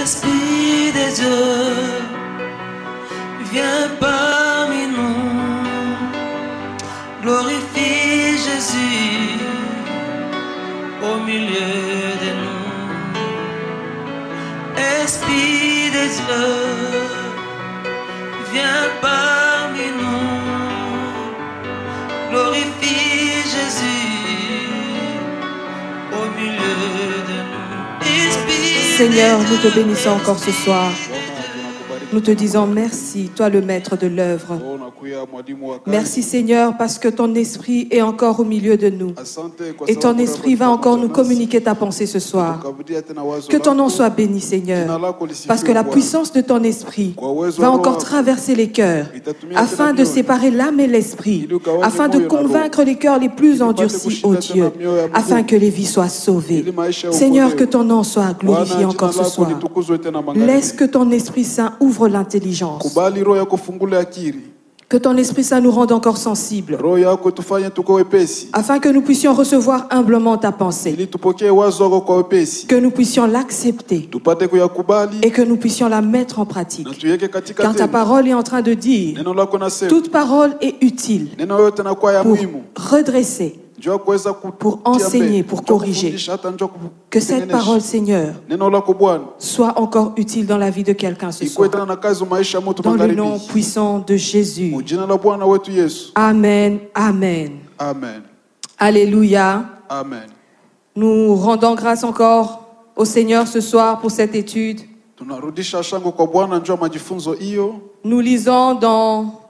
Esprit de Dieu, viens parmi nous. Glorifie Jésus au milieu de nous. Esprit de Dieu, viens parmi nous. Glorifie Jésus au milieu de nous. Esprit Seigneur, nous te bénissons encore ce soir. Nous te disons merci, toi le maître de l'œuvre. Merci Seigneur parce que ton esprit est encore au milieu de nous. Et ton esprit va encore nous communiquer ta pensée ce soir. Que ton nom soit béni Seigneur. Parce que la puissance de ton esprit va encore traverser les cœurs afin de séparer l'âme et l'esprit, afin de convaincre les cœurs les plus endurcis, ô Dieu, afin que les vies soient sauvées. Seigneur, que ton nom soit glorifié encore ce soir. Laisse que ton Esprit Saint ouvre l'intelligence. Que ton Esprit Saint nous rende encore sensibles, afin que nous puissions recevoir humblement ta pensée, que nous puissions l'accepter et que nous puissions la mettre en pratique. Car ta parole est en train de dire, toute parole est utile pour redresser, pour enseigner, pour corriger. Que cette parole, Seigneur, soit encore utile dans la vie de quelqu'un ce soir. Dans le nom puissant de Jésus. Amen, amen. Amen. Alléluia. Amen. Nous rendons grâce encore au Seigneur ce soir pour cette étude. Nous lisons dans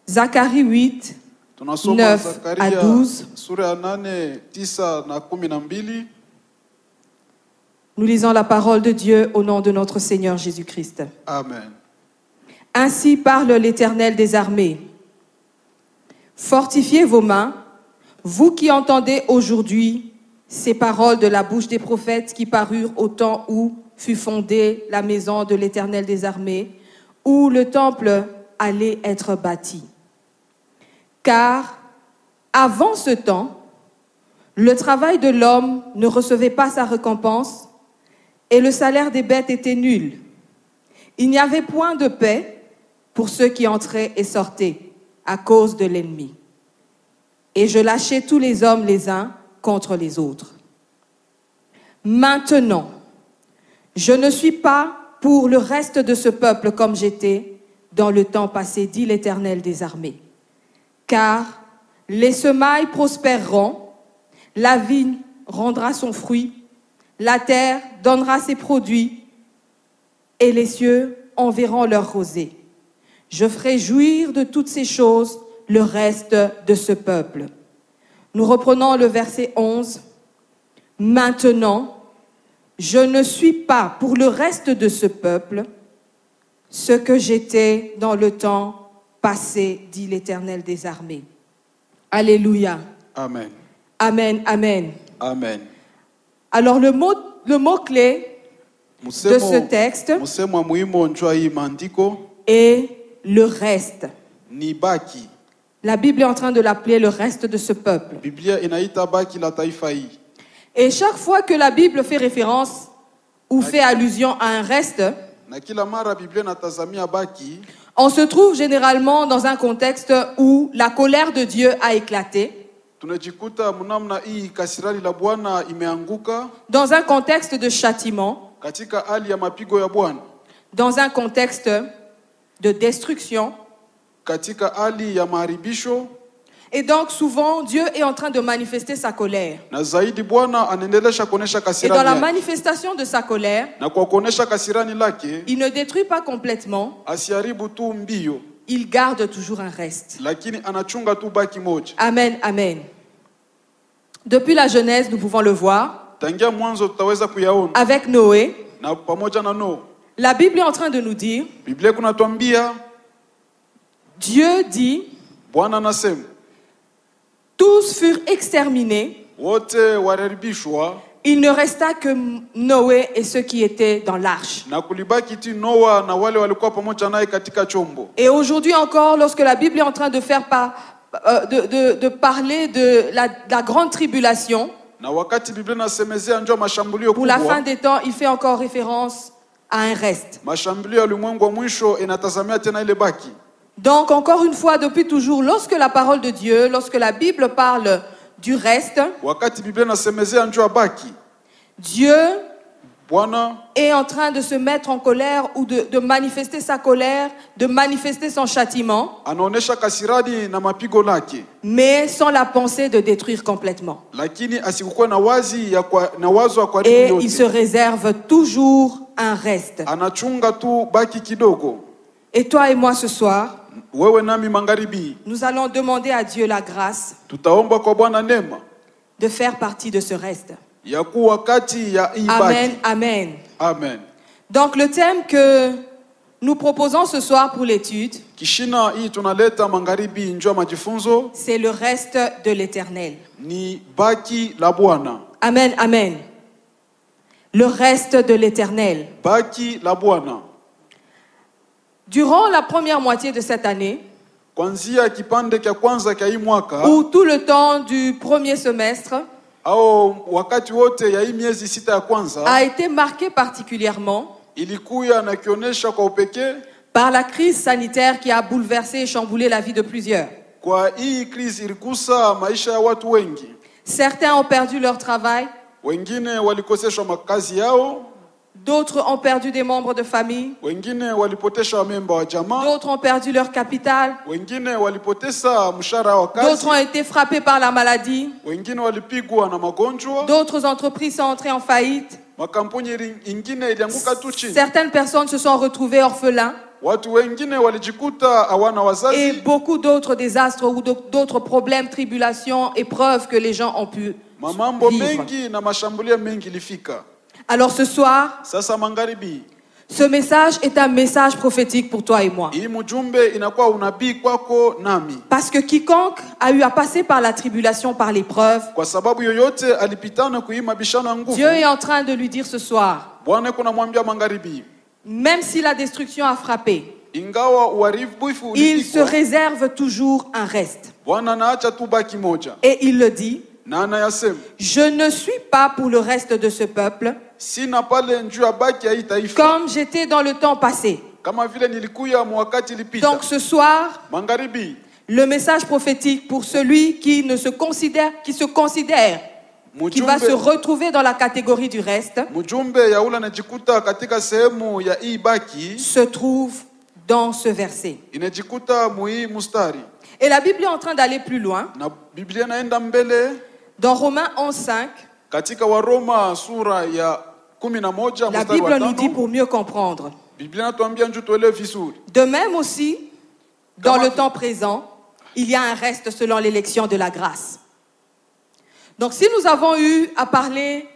Zacharie 8, 9 à 12. Nous lisons la parole de Dieu au nom de notre Seigneur Jésus-Christ. Amen. Ainsi parle l'Éternel des armées. Fortifiez vos mains, vous qui entendez aujourd'hui ces paroles de la bouche des prophètes qui parurent au temps où fut fondée la maison de l'Éternel des armées, où le temple allait être bâti. Car avant ce temps, le travail de l'homme ne recevait pas sa récompense et le salaire des bêtes était nul. Il n'y avait point de paix pour ceux qui entraient et sortaient à cause de l'ennemi. Et je lâchais tous les hommes les uns contre les autres. Maintenant, je ne suis pas pour le reste de ce peuple comme j'étais dans le temps passé, dit l'Éternel des armées. Car les semailles prospéreront, la vigne rendra son fruit, la terre donnera ses produits et les cieux enverront leur rosée. Je ferai jouir de toutes ces choses le reste de ce peuple. Nous reprenons le verset 11. Maintenant, je ne suis pas pour le reste de ce peuple ce que j'étais dans le temps passé, dit l'Éternel des armées. Alléluia. Amen. Amen, amen. Amen. Alors le mot-clé de ce texte est le reste. La Bible est en train de l'appeler le reste de ce peuple. Et chaque fois que la Bible fait référence ou fait allusion à un reste, on se trouve généralement dans un contexte où la colère de Dieu a éclaté. Dans un contexte de châtiment, dans un contexte de destruction. Et donc souvent, Dieu est en train de manifester sa colère. Et dans la manifestation de sa colère, il ne détruit pas complètement. Il garde toujours un reste. Amen, amen. Depuis la Genèse, nous pouvons le voir. Avec Noé, la Bible est en train de nous dire, Dieu dit, tous furent exterminés. Il ne resta que Noé et ceux qui étaient dans l'arche. Et aujourd'hui encore, lorsque la Bible est en train de faire de parler de la grande tribulation, pour la fin des temps, il fait encore référence à un reste. Mashambulio ya ulimwengu wa mwisho inatazamia tena ile baki. Donc, encore une fois, depuis toujours, lorsque la parole de Dieu, lorsque la Bible parle du reste, Wakati Biblia inasemezea njoo ya baki, Dieu Bwana est en train de se mettre en colère ou de manifester sa colère, de manifester son châtiment, anaonesha kasirani na mapigo lake, mais sans la pensée de détruire complètement. lakini asikukuwa na wazi ya na wazo ya kuharibu Et il se yote. réserve toujours un reste. Anachunga tu baki kidogo. Et toi et moi ce soir, Wewe nami magharibi, nous allons demander à Dieu la grâce tutaomba kwa Bwana neema de faire partie de ce reste. ya kuwa kati ya hii Amen, baki. amen. Amen. Donc le thème que nous proposons ce soir pour l'étude, Kishina hii tunaleta magharibi njoo ya majifunzo c'est le reste de l'Éternel. ni baki la Bwana. Amen, amen. Le reste de l'Éternel. Baki la Bwana. Durant la première moitié de cette année, Kwanzia kipande cha kwanza cha hii mwaka ou tout le temps du premier semestre, au wakati wote ya hii miezi sita ya kwanza a été marqué particulièrement ilikuya na kionyesha kwa upekee par la crise sanitaire qui a bouleversé et chamboulé la vie de plusieurs. kwa hii krizi ilikusa maisha ya watu wengi. Certains ont perdu leur travail, Wengine walikoseshwa makazi yao, d'autres ont perdu des membres de famille, wengine walipotesha memba wa jamaa, d'autres ont perdu leur capital, wengine walipoteza mshahara wa kazi, d'autres ont été frappés par la maladie, wengine walipigwa na magonjwa, d'autres entreprises sont entrées en faillite, makampuni ingine ilianguka tu chini. certaines personnes se sont retrouvées orphelins Watu wengine walijikuta hawana et wazazi, beaucoup d'autres désastres ou d'autres problèmes, tribulations, épreuves que les gens ont pu mamambo vivre. mengi na mashambulio mengi ilifika. Alors ce soir, Sasa magharibi, ce message est un message prophétique pour toi et moi. hii mjumbe inakuwa unabii kwako nami, Parce que quiconque a eu à passer par la tribulation, par l'épreuve, kwa sababu yoyote alipitana kuhii mabishano ya nguvu. Dieu est en train de lui dire ce soir, Bwana kuna mwambia magharibi, même si la destruction a frappé, ingawa uharibifu il se ulipikwa, réserve toujours un reste. Bwana anaacha tu baki moja, Et il le dit, na anayasema je ne suis pas pour le reste de ce peuple, sina pale njuu ya baki ya hii taifa, comme j'étais dans le temps passé. kama vile nilikuya mwakati ilipita. Donc ce soir, Magharibi, le message prophétique pour celui qui se considère, qui va se retrouver dans la catégorie du reste, mjumbe ya ula anajikuta katika sehemu ya hii baki, se trouve dans ce verset. inajikuta muhii mustari. Et la Bible est en train d'aller plus loin. Na Biblia inaenda mbele Dans Romains 11:5, katika Waroma sura ya 11 la mstari Bible wa nous dit 5. pour mieux comprendre. Biblia inatuambia njoo tuelewe vizuri. De même aussi, dans Comment- le temps présent, il y a un reste selon l'élection de la grâce. Donc si nous avons eu à parler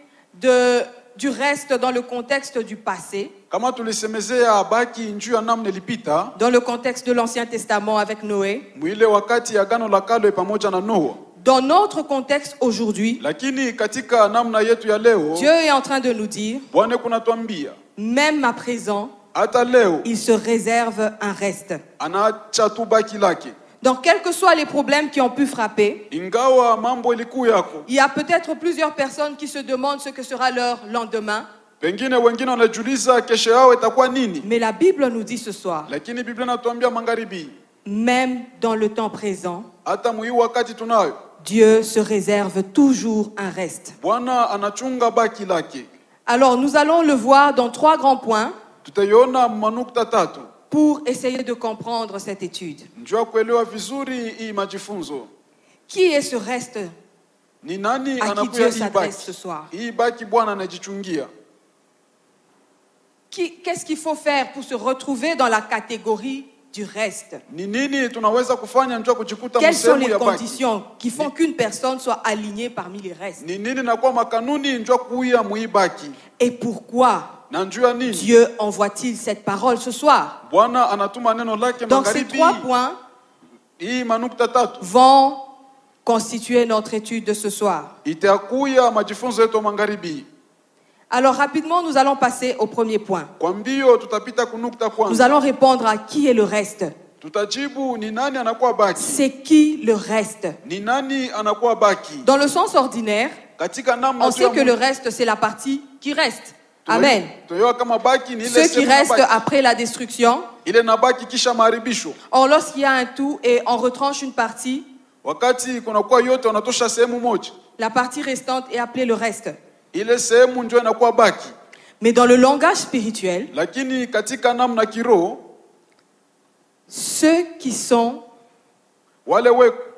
du reste dans le contexte du passé, Kama tulisemezea baki njuu ya namna ilipita, dans le contexte de l'Ancien Testament avec Noé, mwile wakati ya agano la kale pamoja na Noa, dans notre contexte aujourd'hui, lakini katika namna yetu ya leo Dieu est en train de nous dire, Bwana kunatuambia même à présent, hata leo il se réserve un reste. anaacha tu baki lake. Donc, quels que soient les problèmes qui ont pu frapper, Ingawa mambo ilikuwa yako, il y a peut-être plusieurs personnes qui se demandent ce que sera leur lendemain. pengine wengine wanajiuliza kesho yao itakuwa nini, Mais la Bible nous dit ce soir, lakini Biblia inatuambia magharibi, même dans le temps présent, hata muhimu wakati tunayo, Dieu se réserve toujours un reste. Bwana anachunga baki lake. Alors, nous allons le voir dans 3 grands points Tutaiona manukta tatu pour essayer de comprendre cette étude. njoo kuelewa vizuri hii majifunzo. Qui est ce reste Ni nani à qui anakuya Dieu hii s'adresse baki? ce soir? Hii baki Bwana anajichungia. Qu'est-ce qu'il faut faire pour se retrouver dans la catégorie du reste? Ni nini tunaweza kufanya njoo kujikuta Quelles sont msehemu les ya baki? conditions qui font qu'une personne soit alignée parmi les restes? Ni nini nakuwa makanuni njoo kuya muhii baki? Et pourquoi Na njoo ya nini? Dieu envoie-t-il cette parole ce soir? Bwana anatuma neno lake Donc ces magharibi. 3 points Hii manukta tatu vont constituer notre étude de ce soir. itakuya majifunzo yetu magharibi. Alors rapidement, nous allons passer au premier point. Kwa mbio tutapita kunukta Nous kwanza. allons répondre à qui est le reste. Tutajibu ni nani anakuwa baki? C'est qui le reste? Ni nani anakuwa baki? Dans le sens ordinaire, Katika namna on tu ya sait que le Mungu, reste, c'est la partie qui reste. Amen. Tunajua kama baki ni ile Ceux qui sehemu restent inabaki. après la destruction. Ile nabaki kisha maharibisho. Or, lorsqu'il y a un tout et on retranche une partie, Wakati kunakuwa yote wanatosha sehemu moja, la partie restante est appelée le reste. ile sehemu ndio inakuwa baki. Mais dans le langage spirituel, Lakini katika namna kiroho, ceux qui sont wale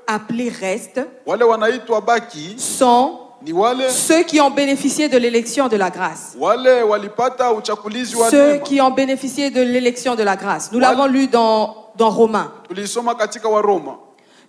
appelés restes wale wanaitwa baki sont ni wale ceux qui ont bénéficié de l'élection de la grâce. wale walipata uchakulizi wa Ceux neema. qui ont bénéficié de l'élection de la grâce. Nous l'avons lu dans Romains. Tulisoma katika Waroma.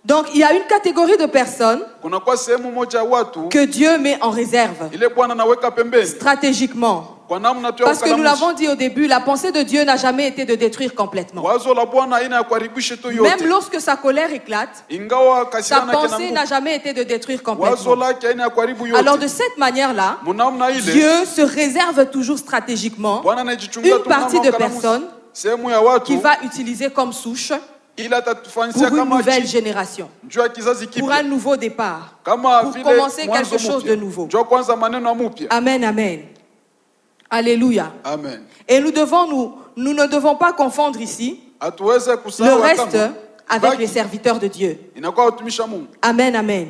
Donc, il y a une catégorie de personnes Kunakuwa sehemu moja ya watu que Dieu met en réserve, ile Bwana anaweka pembeni stratégiquement. kwa namna tu ya Parce que nous ukalamushi. l'avons dit au début, la pensée de Dieu n'a jamais été de détruire complètement. Wazo la Bwana ina ya kuharibisha tu yote. Même lorsque sa colère éclate, Ingawa sa kasirana pensée n'a kina jamais été de détruire wazo complètement. lake ina ya kuharibu yote. Alors de cette manière-là, Munamna ile Dieu se réserve toujours stratégiquement Bwana anajichunga une tu partie namna de ukalamushi. personnes Sehemu ya watu qu'il va utiliser comme souche ila atatufanyia pour une kama nouvelle génération, njoo ya kizazi pour kipya. un nouveau départ, Kama pour vile commencer mwanzo quelque chose mpya. de nouveau. Njoo kwanza maneno mupya. Amen, amen. Alléluia. Amen. Et nous ne devons pas confondre ici Hatuweze le kusahau reste kama avec baki les serviteurs de Dieu. inakuwa utumisha Mungu. Amen, amen.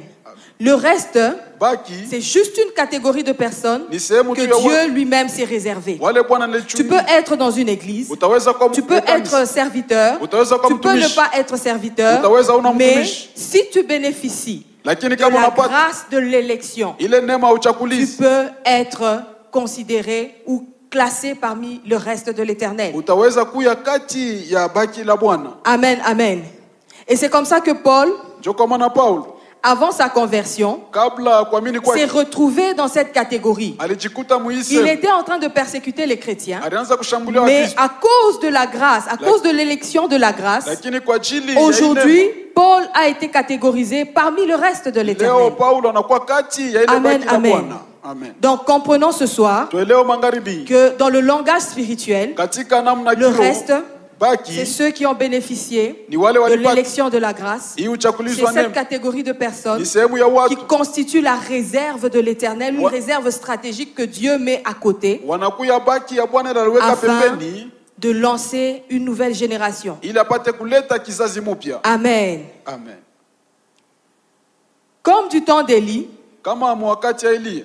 Le reste, Baki c'est juste une catégorie de personnes ni sehemu que tu ya watu. Dieu lui-même s'est réservé. Wale Bwana Tu peux analichunga. être dans une église, Utaweza kuwa tu peux être serviteur, Utaweza kuwa tu peux ne mtumishi. pas être serviteur, Utaweza una mais mtumishi. si tu bénéficies Lakini de kama la unapata grâce de l'élection, ile neema ya tu uchakulizi, peux être considéré ou classé parmi le reste de l'éternel. utaweza kuya kati ya baki la Bwana. Amen, amen. Et c'est comme ça que Paul, Ndio kwa maana Paulo avant sa conversion, kabla ya kuamini s'est kwake retrouvé dans cette catégorie. alijikuta Il muisi, était en train de persécuter les chrétiens, alianza kushambulia mais Wakristo. à cause de la grâce, à cause de l'élection de la grâce, Lakini kwa ajili ya aujourd'hui, ile Paul a été catégorisé parmi le reste de leo l'éternel. Paulo anakuwa kati ya ile Amen, baki la amen. Bwana. Amen. Donc comprenons ce soir Tuelewe magharibi que dans le langage spirituel, katika namna le kiroho reste, c'est baki ceux qui ont bénéficié ni wale de walipata l'élection de la grâce. hii C'est uchakulizi wa cette neema, catégorie de personnes ni sehemu ya qui watu constitue la réserve de l'éternel, une Wa- réserve stratégique que Dieu met à côté wanakuya baki ya Bwana aliweka afin pembeni de lancer une nouvelle génération. ili apate kuleta kizazi mpya. Amen. Amen. Comme du temps d'Élie, Kama mwakati ya Elia,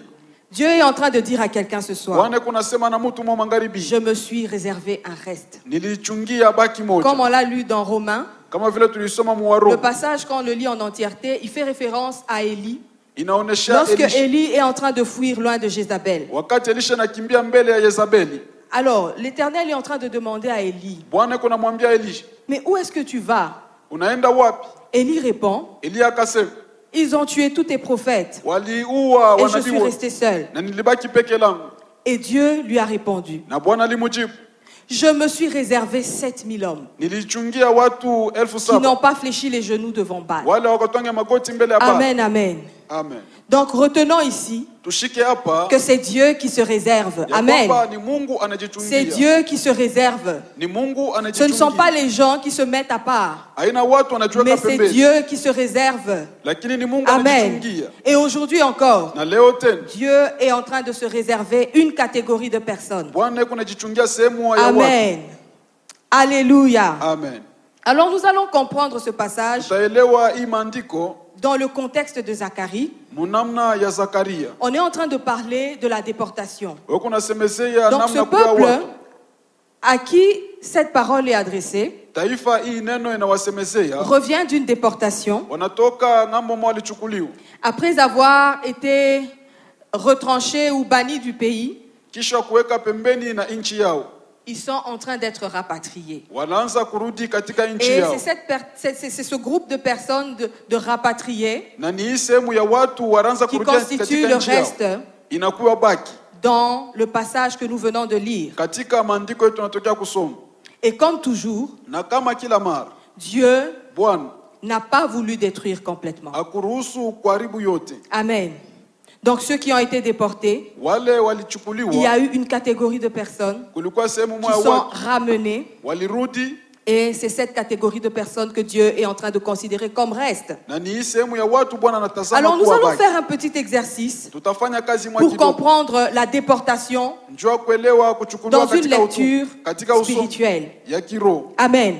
Dieu est en train de dire à quelqu'un ce soir, Bwana kunasema na mtu mwa magharibi, je me suis réservé un reste. nilichungia baki Comme moja. on l'a lu dans Romains, Kama vile tulisoma mu le Waroma, passage, quand on le lit en entièreté, il fait référence à Élie. inaonesha Lorsque Elisha Élie est en train de fuir loin de Jézabel. wakati Elisha anakimbia mbele ya Yezabeli, Alors, l'Éternel est en train de demander à Élie, Bwana kunamwambia Elisha, mais où est-ce que tu vas? unaenda wapi? Élie répond, Elia akasema, ils ont tué tous tes prophètes waliua et je wanabii suis wote resté seul. na nilibaki peke langu. Et Dieu lui a répondu, Na Bwana alimujibu, je me suis réservé 7000 hommes nilichungia watu elfu qui saba n'ont pas fléchi les genoux devant Baal. wale wakatonga magoti mbele ya Bwana. Amen, amen. Amen. Donc retenons ici Tushike hapa que c'est Dieu qui se réserve. ya Amen. kwamba ni Mungu C'est anajichungia. Dieu qui se réserve. Ni Mungu Ce ne sont pas anajichungia. les gens qui se mettent à part, Haina watu mais wanajiweka c'est pembeni. Dieu qui se réserve. Lakini ni Mungu Amen. anajichungia. Et aujourd'hui encore, Na leo tena Dieu est en train de se réserver une catégorie de personnes. Bwana yuko anajichungia sehemu ya watu. Amen. Alléluia. Amen. Alors nous allons comprendre ce passage Tutaelewa hii maandiko dans le contexte de Zacharie. munamna ya Zakaria. On est en train de parler de la déportation. Wako nasemezea Donc ce namna kuwa peuple watu. à qui cette parole est adressée Taifa hii neno inawasemezea revient d'une déportation wanatoka ng'ambo mwa walichukuliwa après avoir été retranchés ou bannis du pays. kisha kuweka pembeni na nchi yao, Ils sont en train d'être rapatriés. wanaanza kurudi katika nchi Et yao, c'est ce groupe de personnes de rapatriés na ni hii sehemu ya watu wanaanza qui kurudi constitue katika le nchi yao, reste inakuwa baki dans le passage que nous venons de lire. katika maandiko yetu tunatokea kusoma. Et comme toujours, Na kama kila mara Dieu Bwana n'a pas voulu détruire complètement. akuruhusu kuharibu yote. Amen. Donc ceux qui ont été déportés, Wale il y walichukuliwa, a eu une catégorie de personnes kulikuwa sehemu qui moja sont watu ramenées walirudi Et c'est cette catégorie de personnes que Dieu est en train de considérer comme reste. Na ni hii sehemu ya watu Bwana anatazama Alors nous kuwa allons baki. faire un petit exercice Tutafanya kazi mwa pour kidogo. comprendre la déportation Njoo kuelewa kuchukuliwa dans une katika lecture katika usomi spirituelle. ya kiroho. Amen.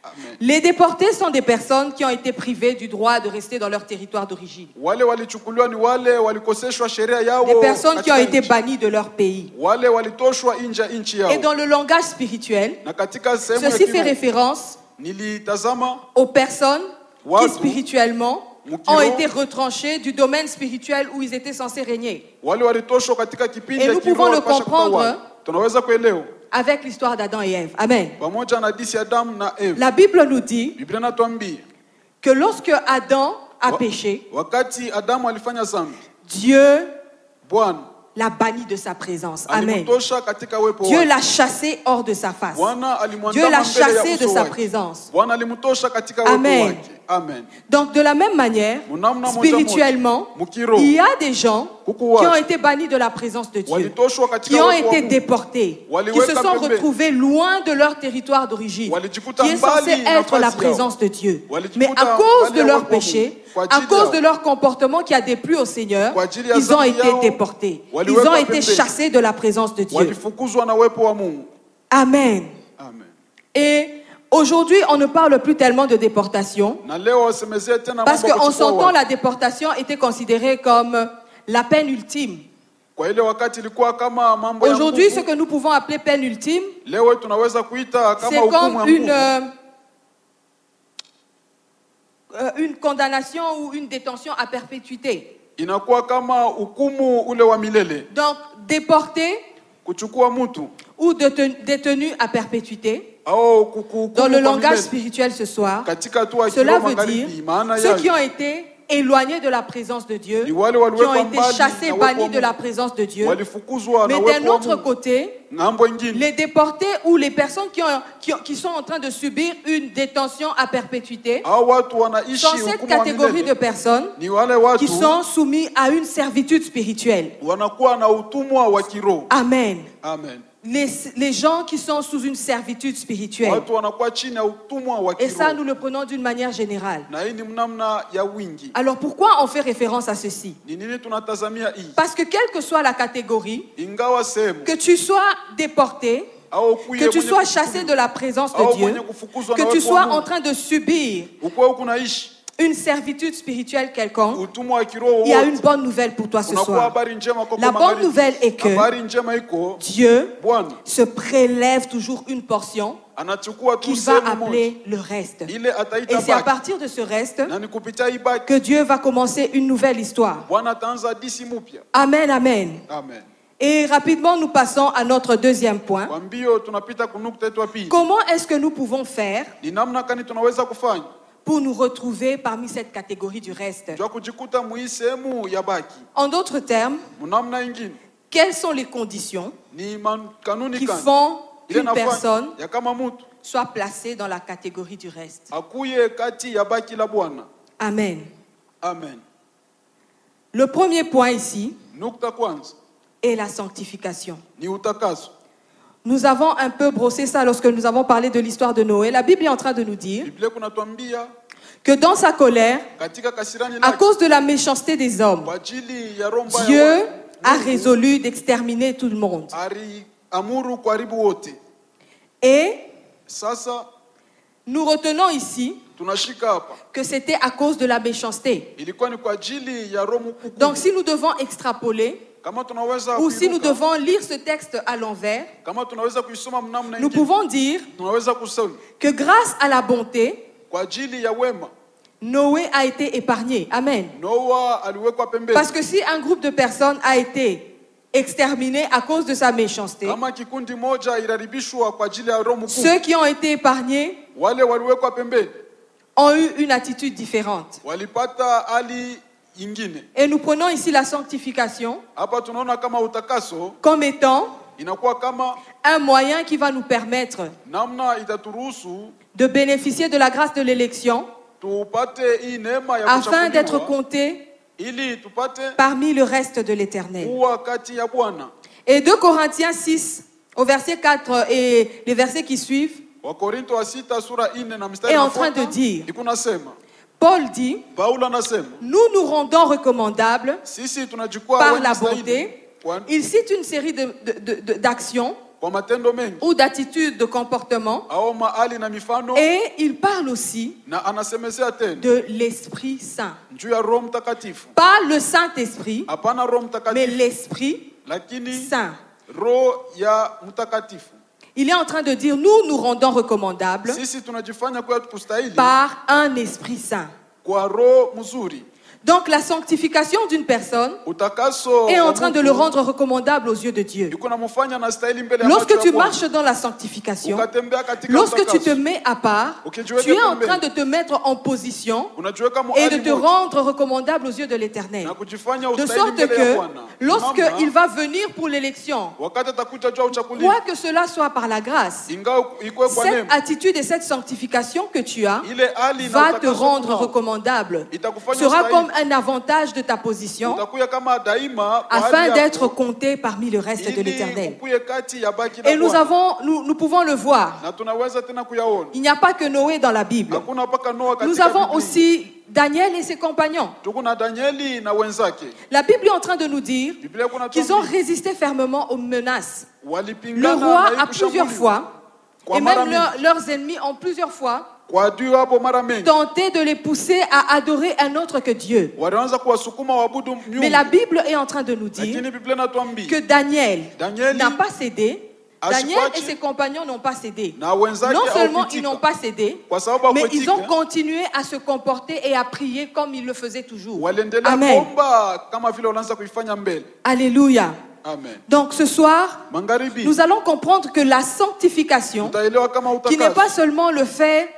Amen. Les déportés sont des personnes qui ont été privées du droit de rester dans leur territoire d'origine. Wale walichukuliwa ni wale walikoseshwa sheria yao. Des personnes qui ont katika été nchi. bannies de leur pays. Wale walitoshwa nje ya nchi yao. Et dans le langage spirituel, Na katika sehemu ya ceci fait kiroho référence nilitazama aux personnes qui Watu, spirituellement mukiro, ont été retranchées du domaine spirituel où ils étaient censés régner. wale walitoshwa katika kipindi Et ya nous kiroho pouvons le walipasha comprendre kutawala. Tunaweza kuelewa avec l'histoire d'Adam et Ève. Amen. pamoja na hadithi ya Adamu na Eva. La Bible nous dit Biblia inatuambia que lorsque Adam a péché, wakati Adamu alifanya dhambi, Dieu Bwana l'a banni de sa présence. Amen. alimtosha katika uwepo Dieu wake. l'a chassé hors de sa face. Bwana Dieu alimwandama l'a mbele ya chassé de uso sa wake. présence. Bwana alimtosha katika uwepo Amen. wake. Amen. Donc de la même manière, Munamna moja spirituellement, moja, mukiro, il y a des gens kuku qui watu, ont été bannis de la présence de Dieu, walitoshwa katika qui ont uwepo wa été Mungu. déportés, qui Waliweka se sont pembeni. retrouvés loin de leur territoire d'origine, Walijikuta qui est mbali censé na être la nafasi yao. présence de Dieu. Walijikuta Mais à cause mbali de ya leur uwepo wa péché, Mungu. Kwa à ajili cause yao. de leur comportement qui a déplu au Seigneur, Kwa ajili ya ils ont dhambi été yao, déportés. Ils waliwekwa ont été pembeni. chassés de la présence de Dieu. Walifukuzwa na uwepo wa Mungu. Amen. Amen. Et aujourd'hui, on ne parle plus tellement de déportation Na leo wasemezee tena parce mambo ya qu'en kuchukua son temps, watu. la déportation était considérée comme la peine ultime. Kwa ile wakati ilikuwa kama mambo ya Aujourd'hui, ce nguvu. que nous pouvons appeler peine ultime, Leo tunaweza kuita c'est kama hukumu comme ya nguvu. une condamnation ou une détention à perpétuité. Inakuwa kama hukumu ule wa milele. Donc, déporté Kuchukua mtu ou détenu à perpétuité, au kuhukumu dans le kwa langage milele. spirituel ce soir, Katika hatua ya cela kiroho veut dire magharibi, maana ceux qui ont yake été éloignés de la présence de Dieu, ni wale qui ont waliwekwa été mbali chassés, na uwepo wa bannis de la Mungu. présence de Dieu. Walifukuzwa na Mais uwepo d'un wa autre Mungu. côté, Ng'ambo ingine les déportés ou les personnes qui sont en train de subir une détention à perpétuité hao watu wanaishi sont cette hukumu wa catégorie de milele. personnes Ni wale qui watu sont soumis à une servitude spirituelle. wanakuwa na utumwa wa kiroho. Amen. Amen. Les gens qui sont sous une servitude spirituelle. Watu wanakuwa chini ya utumwa wa Et ça, kiroho. nous le prenons d'une manière générale. Na hii ni mnamna ya wingi. Alors pourquoi on fait référence à ceci? Ni nini tunatazamia hii? Parce que quelle que soit la catégorie, Ingawa sehemu que tu sois déporté, au kuye que tu mwenye sois kufukuza, chassé de la présence au de Dieu, mwenye kufukuzwa na que tu uwepo wa sois en Mungu. train de subir Ukuwe huku naishi une servitude spirituelle quelconque, utumwa wa kiroho il y a wote. une bonne nouvelle pour toi ce Unakuwa soir. habari njema kwa La bonne nouvelle est que habari njema iko Dieu Bwana se prélève toujours une portion anachukua tu qu'il va sehemu moja appeler le reste. ile Et ataita c'est à baki partir de ce reste na ni kupitia hii baki que Dieu va commencer une nouvelle histoire. Bwana ataanza hadithi mpya. Amen, amen. Amen. Et rapidement, nous passons à notre deuxième point. Kwa mbio tunapita kunukta yetu ya pili. Comment est-ce que nous pouvons faire Ni namna gani tunaweza kufanya pour nous retrouver parmi cette catégorie du reste? jua kujikuta muhii sehemu ya baki? En d'autres termes, Mnamna ingine quelles sont les conditions ni kanuni qui kani font ile qu'une personne nafanya ya kama mtu soit placée dans la catégorie du reste? akuye kati ya baki la Bwana. Amen. Amen. Le premier point ici Nukta kwanza est la sanctification. ni utakaso. Nous avons un peu brossé ça lorsque nous avons parlé de l'histoire de Noé. La Bible est en train de nous dire Biblia kunatuambia que dans sa colère, katika kasirani à lake cause de la méchanceté des hommes, kwa ajili ya roho mbaya Dieu wa a Mungu, résolu d'exterminer tout le monde. aliamuru kuharibu wote. Et Sasa nous retenons ici tunashika hapa que c'était à cause de la méchanceté. ilikuwa ni kwa ajili ya roho mkuu. Donc si nous devons extrapoler, Kama tunaweza ou si nous kuiruka, devons lire ce texte à l'envers, kama tunaweza kuisoma mnamna nous ingine, pouvons dire tunaweza kusema que grâce à la bonté, kwa ajili ya wema Noé a été épargné. Amen. Noa aliwekwa pembeni. Parce que si un groupe de personnes a été exterminé à cause de sa méchanceté, Kama kikundi moja ilharibishwa kwa ajili ya roho mkuu, ceux qui ont été épargnés wale waliwekwa pembeni ont eu une attitude différente. walipata hali ingine. Et nous prenons ici la sanctification Hapa tunaona kama utakaso comme étant inakuwa kama un moyen qui va nous permettre namna itaturuhusu de bénéficier de la grâce de l'élection tupate hii neema ya afin d'être kuchaguliwa comptés ili tupate parmi le reste de l'éternel. kuwa kati ya Bwana. Et 2 Corinthiens 6, au verset 4 et les versets qui suivent, Wakorinto wa sita sura 4 na mstari est en unafuata, train de dire, iko nasema, Paul dit, Paulo anasema, nous nous rendons recommandables sisi tunachukua par wenye la stahili bonté. kwa- Il cite une série d'actions kwa matendo mengi ou d'attitudes de comportement au mahali na mifano, et il parle aussi na anasemezea tena de l'Esprit Saint. juu ya Roho Mtakatifu. Pas le Saint-Esprit, Hapana Roho mais Mtakatifu, l'Esprit lakini Saint. Roho ya Mtakatifu. Il est en train de dire, nous nous rendons recommandables Sisi tunajifanya kwa kustahili par un Esprit Saint. kwa Roho mzuri. Donc la sanctification d'une personne Utakaso est en wa train de mtu le rendre recommandable aux yeux de Dieu. yuko namufanya na stahili mbele ya Lorsque macho tu ya Bwana. marches dans la sanctification, Ukatembea katika lorsque tu te utakaso, mets à part, ukijiweka tu es en pembeni, train de te mettre en position unajiweka et mahali de te moja, rendre recommandable aux yeux de l'Éternel. na kujifanya De ustahili sorte mbele ya que Bwana. lorsqu'il Namna, va venir pour l'élection, wakati atakuja juu ya uchaguzi, quoi que cela soit par la grâce, ingawa ikuwe kwa cette neema, attitude et cette sanctification que tu as ile hali na va te utakaso rendre kunao, recommandable, itakufanya sera ustahili. comme un avantage de ta position Utakuya kama daima kwa afin hali d'être yako, compté parmi le reste de ili l'Éternel. ukuye kati ya baki la Et nous Bwana. pouvons le voir. Na tunaweza tena kuyaona. Il n'y a pas que Noé dans la Bible. Hakuna paka Noa katika Nous avons Biblia. aussi Daniel et ses compagnons. Tuko na Danieli na wenzake. La Bible est en train de nous dire Biblia kuna qu'ils ont tuambia, résisté fermement aux menaces. Le walipingana roi na a plusieurs kushambuliwa. fois, Kwa et mara même mingi. leurs ennemis ont plusieurs fois Kwa adui hapo mara mengi tenté de les pousser à adorer un autre que Dieu. walianza kuwasukuma waabudu miungu. Mais la Bible est en train de nous dire Lakini Biblia inatuambia que Daniel Danieli n'a pas cédé. Daniel asikuache, et ses compagnons n'ont pas cédé. na wenzake Non seulement hawakuitika. ils n'ont pas cédé, Kwa sababu mais ils ont hawakuitika, continué à se comporter et à prier comme ils le faisaient toujours. waliendelea Amen. kuomba kama vile wanaanza kuifanya mbele. Alléluia. Amen. Donc ce soir, Magharibi nous allons comprendre que la sanctification, utaelewa kama qui n'est utakaso pas seulement le fait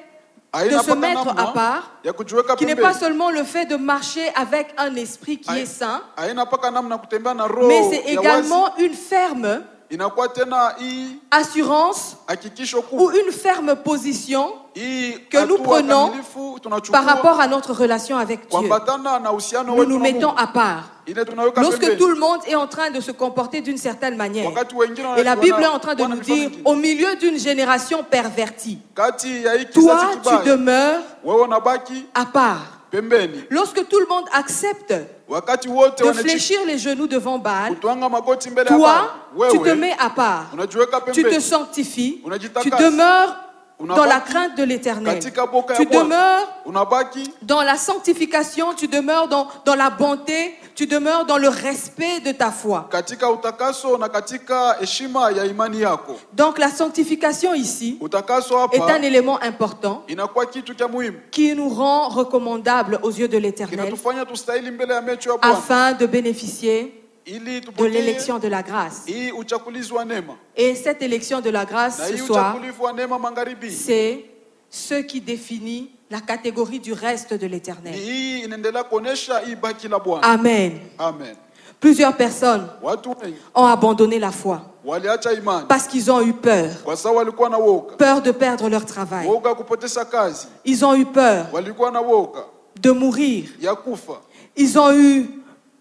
de haina se paka mettre namna à part, ya kujiweka qui n'est pembeni. pas seulement le fait de marcher avec un esprit qui est saint, Haina paka namna kutembea na roho mais c'est ya wazi. également une ferme Inakuwa tena hii assurance hakikisho ou kuu une ferme position hii que nous hatua prenons kamilifu tunachukua par rapport à notre relation avec Dieu. kuambatana na uhusiano Nous wetu nous na mettons Mungu. à part. Ile tunaweka Lorsque pembeni. tout le monde est en train de se comporter d'une certaine manière. Wakati wengine Et la wana- Bible est en train de wana nous mifano dire, mingine. au milieu d'une génération pervertie, Kati ya hii toi, kizazi tu kibaya, demeures wewe unabaki à part. pembeni. Lorsque tout le monde accepte Wakati wote de wanaji- fléchir les genoux devant Baal, kutwanga magoti mbele ya toi, Bwana, tu te wewe mets à part. unajiweka Tu te pembeni. sanctifies. Unajitakasa. Tu demeures dans la Unabaki crainte de l'Éternel. katika boka ya Tu Bwana. demeures Unabaki dans la sanctification, tu demeures dans la bonté, tu demeures dans le respect de ta foi. katika utakaso na katika heshima ya imani yako. Donc la sanctification ici Utakaso est un hapa élément important inakuwa kitu cha muhimu. qui nous rend recommandables aux yeux de l'Éternel Kinatufanya tustahili mbele ya macho ya Bwana afin de bénéficier ili de tupokee l'élection de la grâce. hii uchakulizi wa neema. Et cette élection de la grâce Na ce hii soir, uchakulivu wa neema magharibi. c'est ce qui définit la catégorie du reste de Ni l'Éternel. hii inaendelea kuonesha hii baki la Bwana. Amen. Amen. Plusieurs personnes Watu wengi ont abandonné la foi waliacha imani parce qu'ils ont eu peur. kwa sababu walikuwa na woga. Peur de perdre leur travail. Woga kupoteza kazi. Ils ont eu peur Walikuwa na woga de mourir. ya kufa. Ils ont eu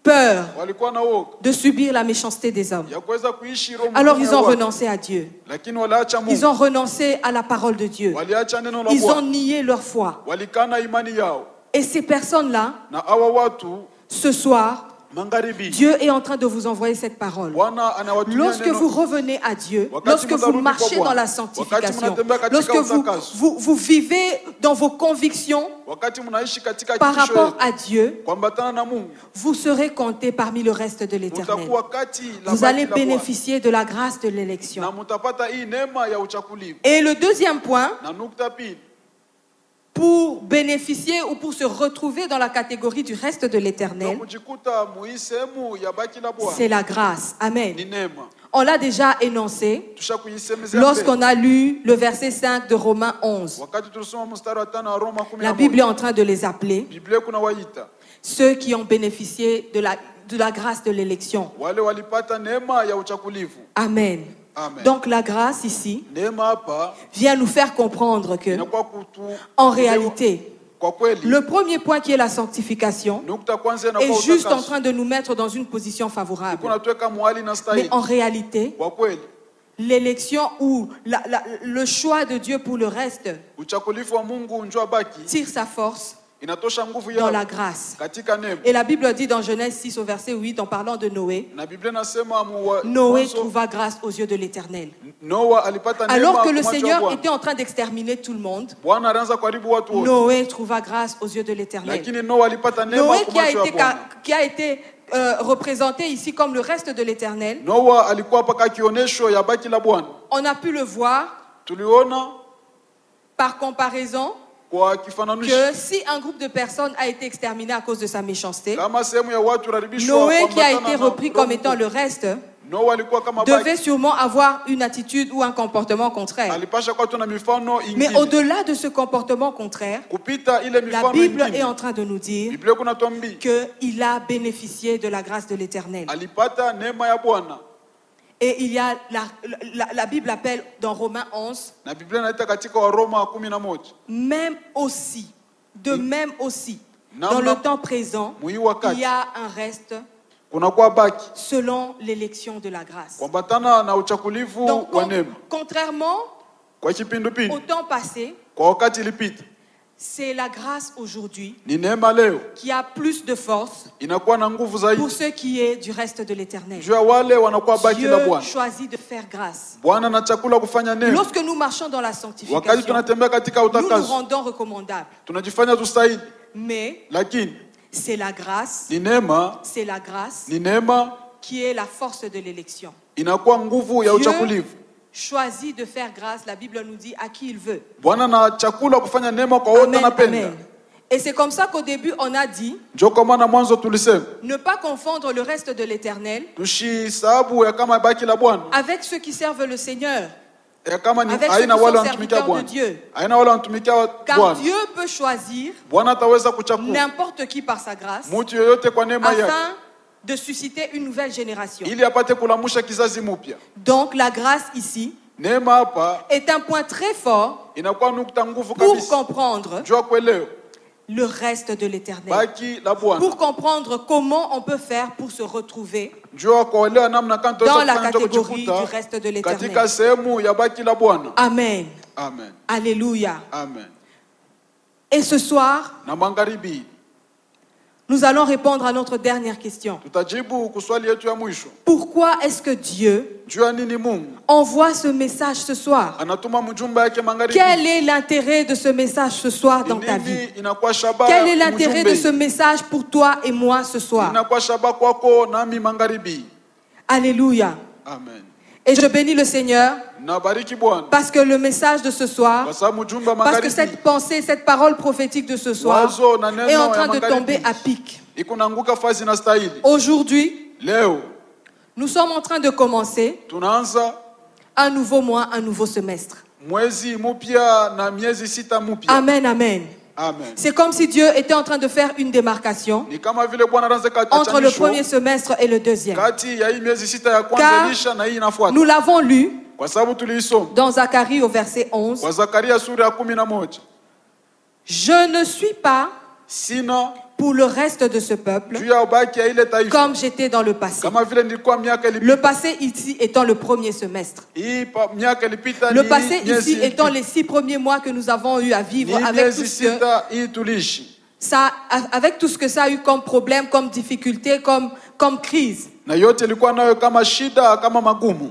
peur Walikuwa na woga de subir la méchanceté des hommes. ya kuweza kuishi roho Alors mgumu ils ya ont watu. renoncé à Dieu. Lakini waliacha Ils Mungu. ont renoncé à la parole de Dieu. Waliacha neno la Ils ont Bwana. nié leur foi. Walikana imani yao. Et ces personnes-là, Na hawa watu ce soir, magharibi Dieu est en train de vous envoyer cette parole. Bwana anawatumia Lorsque neno. vous revenez à Dieu, Wakati lorsque vous mnarudi marchez kwa Bwana, dans la wakati sanctification, mnatembea katika lorsque utakaso, vous vivez dans vos convictions wakati mnaishi katika par hakikisho rapport yetu, à Dieu, kuambatana na Mungu, vous serez compté parmi le reste de l'Éternel. mutakuwa kati la Vous baki allez la Bwana. bénéficier de la grâce de Na l'élection. mutapata hii neema ya uchakulivu. Et le deuxième point, Na nukta pili, pour bénéficier ou pour se retrouver dans la catégorie du reste de na l'Éternel, kujikuta muhii sehemu ya baki la Bwana c'est la grâce. Amen. ni neema. On l'a déjà énoncé Tushakuisemezea lorsqu'on mbele. a lu le verset 5 de Romains 11. Wakati tulisoma mstari wa 5 wa Roma La Bible 11. est en train de les appeler Biblia kuna waita ceux qui ont bénéficié de la grâce de l'élection. wale walipata neema ya uchakulivu. Amen. Amen. Donc la grâce ici Neema hapa vient nous faire comprendre que, inakuwa kutu en réalité, kwa kweli le premier point qui est la sanctification nukta kwanza est inakuwa juste en utakaso. train de nous mettre dans une position favorable. Kuna tuweka muhali na Mais stahili. en réalité, Kwa kweli l'élection ou le choix de Dieu pour le reste uchakulifu wa Mungu njoo baki tire sa force inatosha nguvu dans yao la grâce. katika neema. Et la Bible dit dans Genèse 6 au verset 8 en parlant de Noé, Na Biblia inasema Noé trouva grâce aux yeux de l'Éternel. Noa alipata neema Alors que le kwa macho ya Seigneur Bwana. était en train d'exterminer tout le monde, Bwana alianza kuharibu watu wote. Noé trouva grâce aux yeux de l'Éternel. Lakini Noa alipata neema Noé kwa macho ya Bwana. qui a été représenté ici comme le reste de l'Éternel, Noa alikuwa paka kionesho ya baki la Bwana. on a pu le voir Tuliona par comparaison kwa kifananisho que si un groupe de personnes a été exterminé à cause de sa méchanceté, kama sehemu ya watu haribishwa Noé kwa qui a matana été na repris comme roho. étant le reste, Noa alikuwa kama devait baki. sûrement avoir une attitude ou un comportement contraire. Alipasha kwa tuna mifano Mais ingine. au-delà de ce comportement contraire, Kupita ile la mifano Bible ingine. est en train de nous dire Biblia kuna tuambia qu'il a bénéficié de la grâce de l'Éternel. alipata neema ya Bwana. Et il y a la Bible appelle dans Romains 11, Na Biblia inaita katika Waroma 11. même aussi, même aussi, Namna dans le temps présent, mwi wakati il y a un reste kuna kwa baki selon l'élection de la grâce. kuambatana na uchakulivu Donc, wa neema. contrairement Kwa kipindupindu au temps passé, kwa wakati ilipita c'est la grâce aujourd'hui ni neema leo qui a plus de force inakuwa na nguvu zaidi pour ce qui est du reste de l'Éternel. juu ya wale wanakuwa baki la Dieu Bwana. choisit de faire grâce. Bwana na chakula kufanya neema. Lorsque nous marchons dans la Wakati sanctification, tunatembea katika nous nous utakaso rendons recommandables. tunajifanya tustahili, Mais lakini c'est la grâce, ni neema, c'est la grâce ni neema qui est la force de l'élection. inakuwa nguvu ya Dieu uchakulivu. choisit de faire grâce, la Bible nous dit à qui il veut. Bwana na chakula kufanya neema kwa wote Amen, anapenda. amen. Et c'est comme ça qu'au début on a dit, Ndio kwa maana mwanzo tulisema ne pas confondre le reste de l'Éternel tushisababu ya kama baki la Bwana avec ceux qui servent le Seigneur. ya kama ni Avec ceux aina qui wale sont wanatumikia serviteurs de Bwana, Dieu. aina wale wanatumikia Car Bwana. Dieu peut choisir Bwana ataweza kuchagua n'importe qui par sa grâce mtu yoyote kwa neema yake afin de susciter une nouvelle génération. ili apate kulamusha kizazi mpya. Donc la grâce ici Neema hapa est un point très fort inakuwa nukta nguvu pour kabisa. comprendre Jua kuelewa le reste de l'Éternel. baki la Bwana. Pour comprendre comment on peut faire pour se retrouver Jua kuelewa namna kama dans la tutaweza catégorie kujikuta du reste de l'Éternel. katika sehemu ya baki la Bwana. Amen. Amen. Alléluia. Amen. Et ce soir, Na magharibi nous allons répondre à notre dernière question. tutajibu kuswali yetu ya mwisho. Pourquoi est-ce que Dieu Jua nini Mungu envoie ce message ce soir? anatuma mjumbe yake magharibi? Quel est l'intérêt de ce message ce soir dans ta vie? Nini inakuwa shabaha Quel est ya l'intérêt de mjumbe? ce message pour toi et moi ce soir? Inakuwa shabaha kwako nami magharibi. Alléluia. Amen. Et je bénis le Seigneur Nabariki Bwana parce que le message de ce soir, kwa sababu mjumbe parce que magharibi cette pensée, cette parole prophétique de ce soir wazo na neno est en ya train de magharibi tomber à pic. iko naanguka fazi na stahili. Aujourd'hui, Leo nous sommes en train de commencer tunaanza un nouveau mois, un nouveau semestre. mwezi mpya na miezi sita mpya. Amen, amen. Amen. C'est comme si Dieu était en train de faire une démarcation Ni kama vile Bwana anaanza entre le premier katanisho semestre et le deuxième. kati ya hii miezi sita ya Car kwanza ilisha na hii inafuata. Nous l'avons lu Kwa sababu tuliisoma dans Zacharie au verset 11. kwa Zakaria sura ya 11. Je ne suis pas Sina pour le reste de ce peuple juu ya ubaki ya ile taifa comme j'étais dans le passé. kama vile nilikuwa miaka Le ilipita. passé ici étant le premier semestre. Hii miaka ilipita Le ni passé miezi ici étant les 6 premiers mois que nous avons eu à vivre ni avec tout miezi ce que sita hii tuliishi. avec tout ce que ça a eu comme problème, comme difficulté, comme crise. Na yote ilikuwa nayo kama shida kama magumu.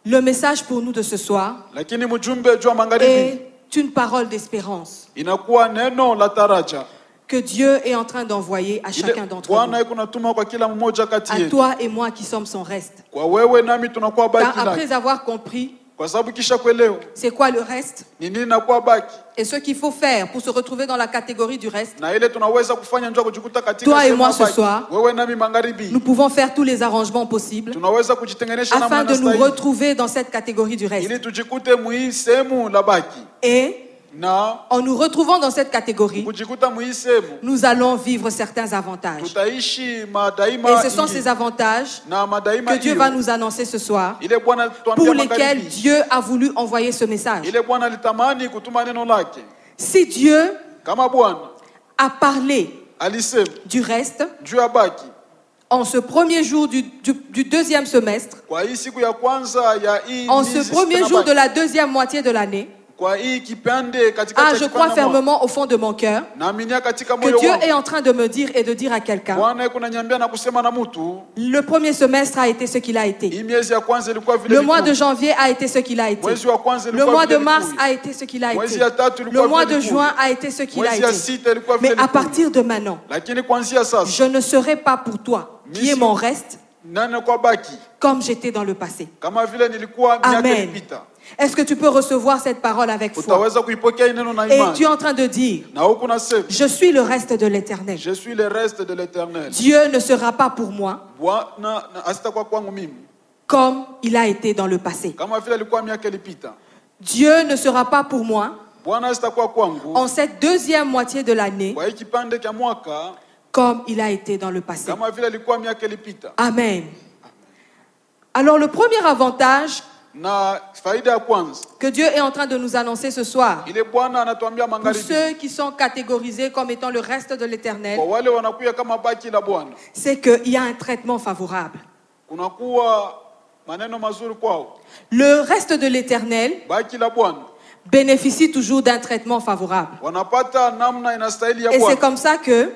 Le message pour nous de ce soir Lakini mjumbe juu ya magharibi est une parole d'espérance inakuwa neno la taraja. que Dieu est en train d'envoyer à Ile chacun d'entre Bwana nous. iko natuma kwa kila mmoja kati À yetu. toi et moi qui sommes son reste. Kwa wewe nami tunakuwa Car baki lake. après avoir compris Kwa sababu kisha kuelewa c'est quoi le reste ni nini nakuwa baki et ce qu'il faut faire pour se retrouver dans la catégorie du reste, na ile tunaweza kufanya njoo kujikuta katika Toi et sehemu moi ya ce baki. soir, Wewe nami magharibi nous pouvons faire tous les arrangements possibles tunaweza kujitengenesha afin namna de nous inastahili retrouver dans cette catégorie du reste. ili tujikute muhii sehemu la baki Et na en nous retrouvant dans cette catégorie, kujikuta muhii sehemu nous allons vivre certains avantages. tutaishi madaima Et ce sont ingi. ces avantages na madaima que Dieu hiyo va nous annoncer ce soir, ile Bwana pour tuambia lesquels magharibi Dieu a voulu envoyer ce message. ile Bwana alitamani kutuma neno lake Si Dieu kama Bwana a parlé alisema du reste, juu ya baki en ce premier jour du deuxième semestre, Kwa hii siku ya kwanza ya hii en miezi ce premier jour de sita na la deuxième moitié de l'année, kwa hii kipande katika je crois fermement au fond de mon cœur naaminia katika que moyo Dieu wangu est en train de me dire et de dire à quelqu'un, Bwana yuko ananiambia na kusema na mtu le premier semestre a été ce qu'il a été. hii miezi ya kwanza ilikuwa vile Le mois de ilikuwa. janvier a été ce qu'il a été. Mwezi wa kwanza Le ilikuwa mois de vile mars ilikuwa. a été ce qu'il a Mwezi été. ya tatu ilikuwa Le mois vile de ilikuwa. juin a été ce qu'il a Mwezi ya été. sita ilikuwa vile Mais à ilikuwa. partir de maintenant, Lakini kuanzia sasa je ne serai pas pour toi, qui est mon reste, nani kwa baki comme j'étais dans le passé. kama vile nilikuwa miaka Amen. ilipita. Est-ce que tu peux recevoir cette parole avec foi? Utaweza kuipokea hii neno na Et imani. tu es en train de dire, Na huku nasema je suis le reste de l'éternel. je suis le reste de l'Éternel. Dieu ne sera pas pour moi Bwana asitakuwa kwangu mimi comme il a été dans le passé. kama vile alikuwa miaka ilipita. Dieu ne sera pas pour moi Bwana asitakuwa kwangu en cette deuxième moitié de l'année kwa hii kipande cha mwaka comme il a été dans le passé. kama vile alikuwa miaka ilipita. Amen. Alors le premier avantage Na faida ya kwanza que Dieu est en train de nous annoncer ce soir, ile Bwana anatuambia pour magharibi ceux qui sont catégorisés comme étant le reste de l'éternel, kwa wale wanakuya kama baki la Bwana, c'est qu'il y a un traitement favorable. kunakuwa maneno mazuri kwao. Le reste de l'éternel Baki la Bwana bénéficie toujours d'un traitement favorable. wanapata namna inastahili ya Et c'est Bwana. comme ça que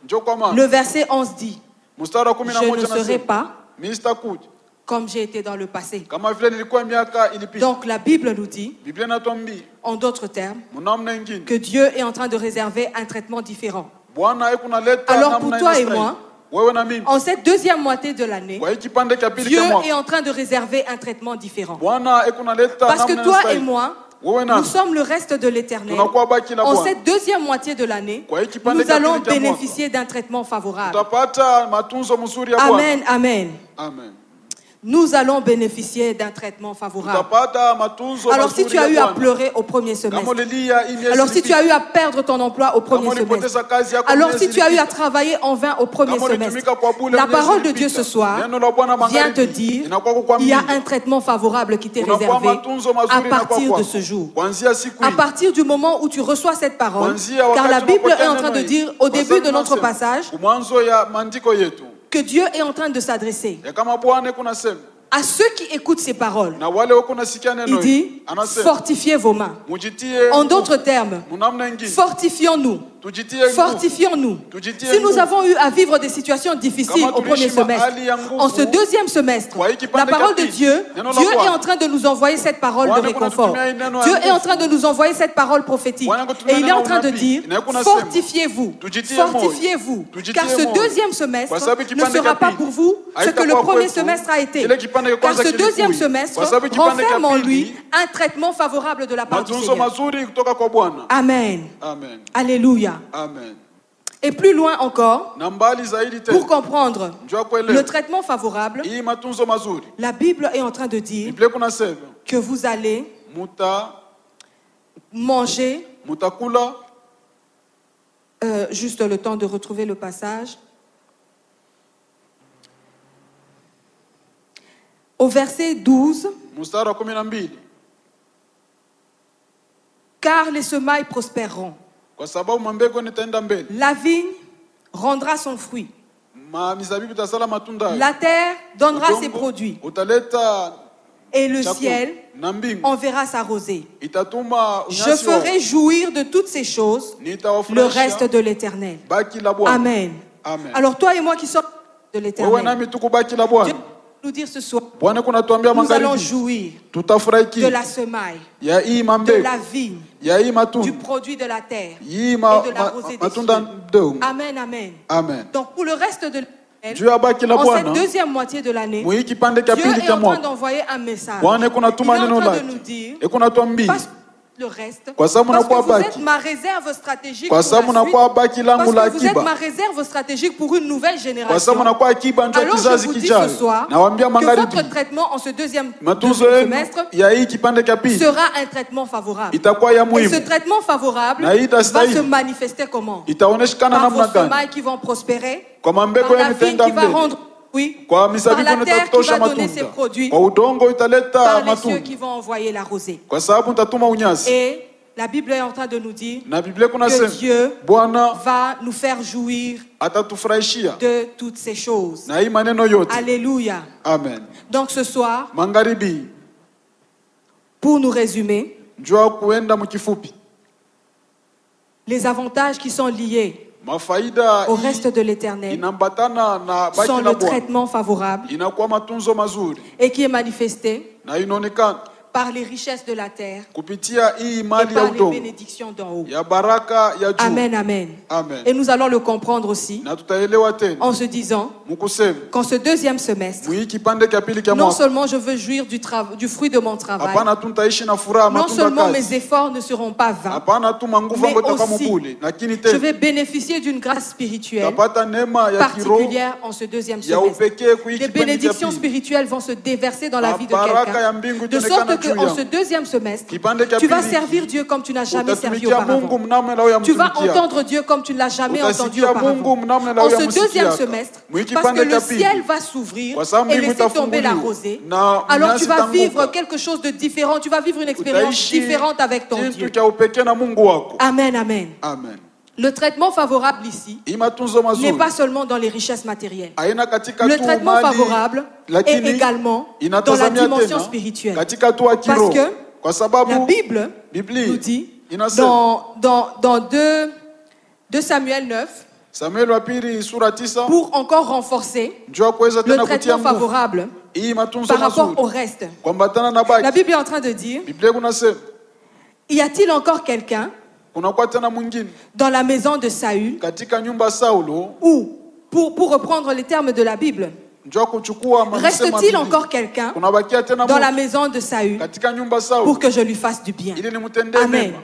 Ndio kwa maana le verset 11 dit, mstari wa je ne 11 serai nasema pas mimi sitakuja comme j'ai été dans le passé. kama vile nilikuwa miaka ilipita. Donc la Bible nous dit, Biblia inatuambia en d'autres termes, mnamna nyingine que Dieu est en train de réserver un traitement différent. Bwana yeye kunaleta Alors, namna pour toi et inastahili. moi, Wewe na mimi En cette deuxième moitié de l'année, kwa hii kipande cha pili Dieu cha mwaka est en train de réserver un traitement différent. Bwana yeye kunaleta Parce que namna toi et inastahili. moi, Wewe nous na sommes le reste de l'éternel. tunakuwa baki la En Bwana. cette deuxième moitié de l'année, Kwa hii kipande nous cha allons pili cha mwaka bénéficier d'un traitement favorable. tutapata matunzo mzuri ya Bwana. Amen, amen. Amen. Nous allons bénéficier d'un traitement favorable. Tutapata matunzo Alors si mazuri tu as eu ya à Bwana. pleurer au premier Kama semestre, ulilia hii miezi alors si tu ilipita, as eu à perdre ton emploi au premier kama semestre, ulipoteza kazi yako alors miezi si tu as eu à ilipita, travailler en vain au premier kama semestre, ulitumika kwa bure la miezi parole de ilipita, Dieu ce soir neno la Bwana vient te magharibi, dire, inakuwa il y kukwambia, a un traitement favorable qui t'est kunakuwa réservé matunzo mazuri à inakuwa partir de kwako. ce jour. Kuanzia siku À hii, partir du moment où tu reçois cette parole, kuanzia car la wakati Bible est unapokea en train de neno hili, dire au kwa début sababu de notre tunasema, passage mwanzo ya maandiko yetu que Dieu est en train de s'adresser ya kama Bwana kunasema à ceux qui écoutent ces paroles. na wale wako nasikia neno Il hili, dit, anasema fortifiez vos mains. mujitie En nguvu. d'autres termes, Mnamna ingine fortifions-nous. tujitie nguvu. Fortifions-nous. Tujitie Si nous nguvu. avons eu à vivre des situations difficiles Kama au premier tuliishi semestre, mahali ya nguvu, en ce deuxième semestre, kwa hii kipande la parole cha de pili, Dieu, neno la Dieu est Bwana. en train de nous envoyer cette parole de Bwana réconfort. kunatumia hii neno ya Dieu est en nguvu. train de nous envoyer cette parole prophétique. Bwana kutumia Et il est neno en train de unabii. dire, Na yuko nasema, fortifiez-vous, tujitie moyo. fortifiez-vous, Tujitie car ce moyo. deuxième semestre Kwa sababu ne kipande sera cha pas pili pour vous ce que haitakuwa le premier kwetu, semestre a été. kile kipande cha Car kwanza ce deuxième kilikuwa. semestre Kwa sababu kipande cha renferme en pili, lui un traitement favorable de la part du matunzo Seigneur. mazuri kutoka kwa Bwana. Amen. Amen. Alléluia. Amen. Et plus loin encore, Na mbali zaidi pour tena, comprendre njoo kuelewa le traitement favorable, hii matunzo mazuri. la Bible est en train de dire Biblia kunasema que vous allez manger, mutakula juste le temps de retrouver le passage, au verset 12, mstari wa 12, car les semailles prospéreront, kwa sababu mambego nitaenda mbele, la vigne rendra son fruit, mizabibu itasala matunda yake. la terre donnera ses Udongo produits, utaleta et le chakula, ciel na mbingu enverra sa rosée. itatuma Je unyasi wao. ferai jouir de toutes ces choses le Nitawafurahisha reste de l'éternel. baki la Bwana. Amen. Amen. Alors toi et moi qui sommes de Wewe l'éternel, nami tuko baki la Dieu Bwana. va nous dire ce soir, Bwana kunatuambia nous allons magharibi, jouir de tutafurahi la semaille, ya hii de mambegu, la vigne, ya hii du matunda, produit de la terre hii et de la rosée des matunda cieux. mdogo. Amen, amen. Amen. Donc pour le reste de Juu ya baki la en cette Bwana, deuxième moitié de l'année, mu hii kipande cha Dieu pili est cha en train mwaka, d'envoyer un message. Bwana Il est kunatuma en neno train de lake, nous dire, kunatuambia parce que le reste, kwa sababu parce que unakuwa vous êtes baki, ma réserve stratégique kwa pour sababu la suite, unakuwa baki langu la parce que vous êtes akiba, ma réserve stratégique pour une nouvelle kwa génération. sababu unakuwa akiba njoo Alors je kizazi vous dis kijayo. ce soir Nawaambia que magharibi, votre traitement en ce deuxième matunzo yenu semestre ya hii kipande cha pili sera un traitement favorable. itakuwa ya Et ce muhimu, traitement favorable na hii va itastahili, se manifester comment? itaonekana Par vos namna gani? semailles qui vont prospérer, Kwa mambeko par la yenu vigne itaenda qui va mbele, rendre fruit, kwa par mizabibu la terre qui nitatosha va donner ses matunda, produits, kwa udongo italeta par les cieux matunda, qui vont envoyer la rosée. kwa sababu nitatuma unyasi. Et la Bible est en train de nous dire na Biblia kuna que sema Dieu Bwana va nous faire jouir atatufurahishia de toutes ces choses. na hii maneno yote. Alléluia. Amen. Donc ce soir, Magharibi, pour nous résumer, njoo kuenda mkifupi. les avantages qui sont liés Mafaida au reste de l'éternel inambatana na baki sont la le Bwana. traitement favorable Inakuwa matunzo mazuri et qui est manifesté na inaonekana par les richesses de la terre kupitia hii et mali ya par les udongo bénédictions d'en haut. ya baraka ya juu. Amen, amen. Amen. Et nous allons le comprendre aussi Na tutaelewa tena en se disant mkusema qu'en ce deuxième semestre, mwiki kipande kia pili kia non mwaka seulement je veux jouir du fruit de mon travail, hapana tu nitaishi na furaha non matunda seulement kazi. mes efforts ne seront pas vains, Hapana tu manguvu mais ambayo itakuwa aussi, mbule, lakini je tena vais bénéficier d'une grâce spirituelle tapata neema ya kiroho particulière en ce deuxième ya semestre. upekee kuiki Des kipande kia bénédictions pili. spirituelles vont se déverser dans la vie de Baraka ya quelqu'un, mbingu de itaonekana sorte juu qu'en yangu. ce deuxième semestre, Kipande kia tu vas pili servir Dieu comme tu n'as jamais servi utatumikia Mungu auparavant. mnamna leo ya Tu vas mtumikia. entendre Dieu comme tu ne l'as jamais entendu Utasikia Mungu auparavant. mnamna leo En ya ce deuxième msikia. semestre, Mwiki parce que pande le kia pili. ciel va s'ouvrir Kwa sababu et mbingu laisser tomber la itafunguliwa. rosée, Na alors tu mnyasi vas itaanguka. vivre quelque chose de différent. Tu vas vivre une expérience Utaishi différente avec ton kitu Dieu. cha upekee na Mungu wako. Amen, amen. Amen. Le traitement favorable ici Hii matunzo n'est mazuri pas seulement dans les richesses matérielles. haina katika Le tu traitement mali, favorable est lakini également dans la inatazamia dimension tena spirituelle. katika tu wa kiroho. Parce que Kwa la sababu Bible Biblia nous dit inasema dans 2 Samuel 9, Samuel wa pili sura 9 pour encore renforcer njoo kuweza le tena kutia traitement nguvu favorable hii matunzo par rapport au mazuri reste. kuambatana na La baki. Bible est en train de dire, Biblia kunasema y a-t-il encore quelqu'un kunakuwa tena mwingine dans la maison de Saül katika nyumba Saulo, ou, pour reprendre les termes de la Bible, njoo kuchukua maneno reste-t-il encore quelqu'un kunabakia tena dans la Mungu maison de Saül katika nyumba Saulo pour que je lui fasse du bien? ili nimtendee Amen. mema.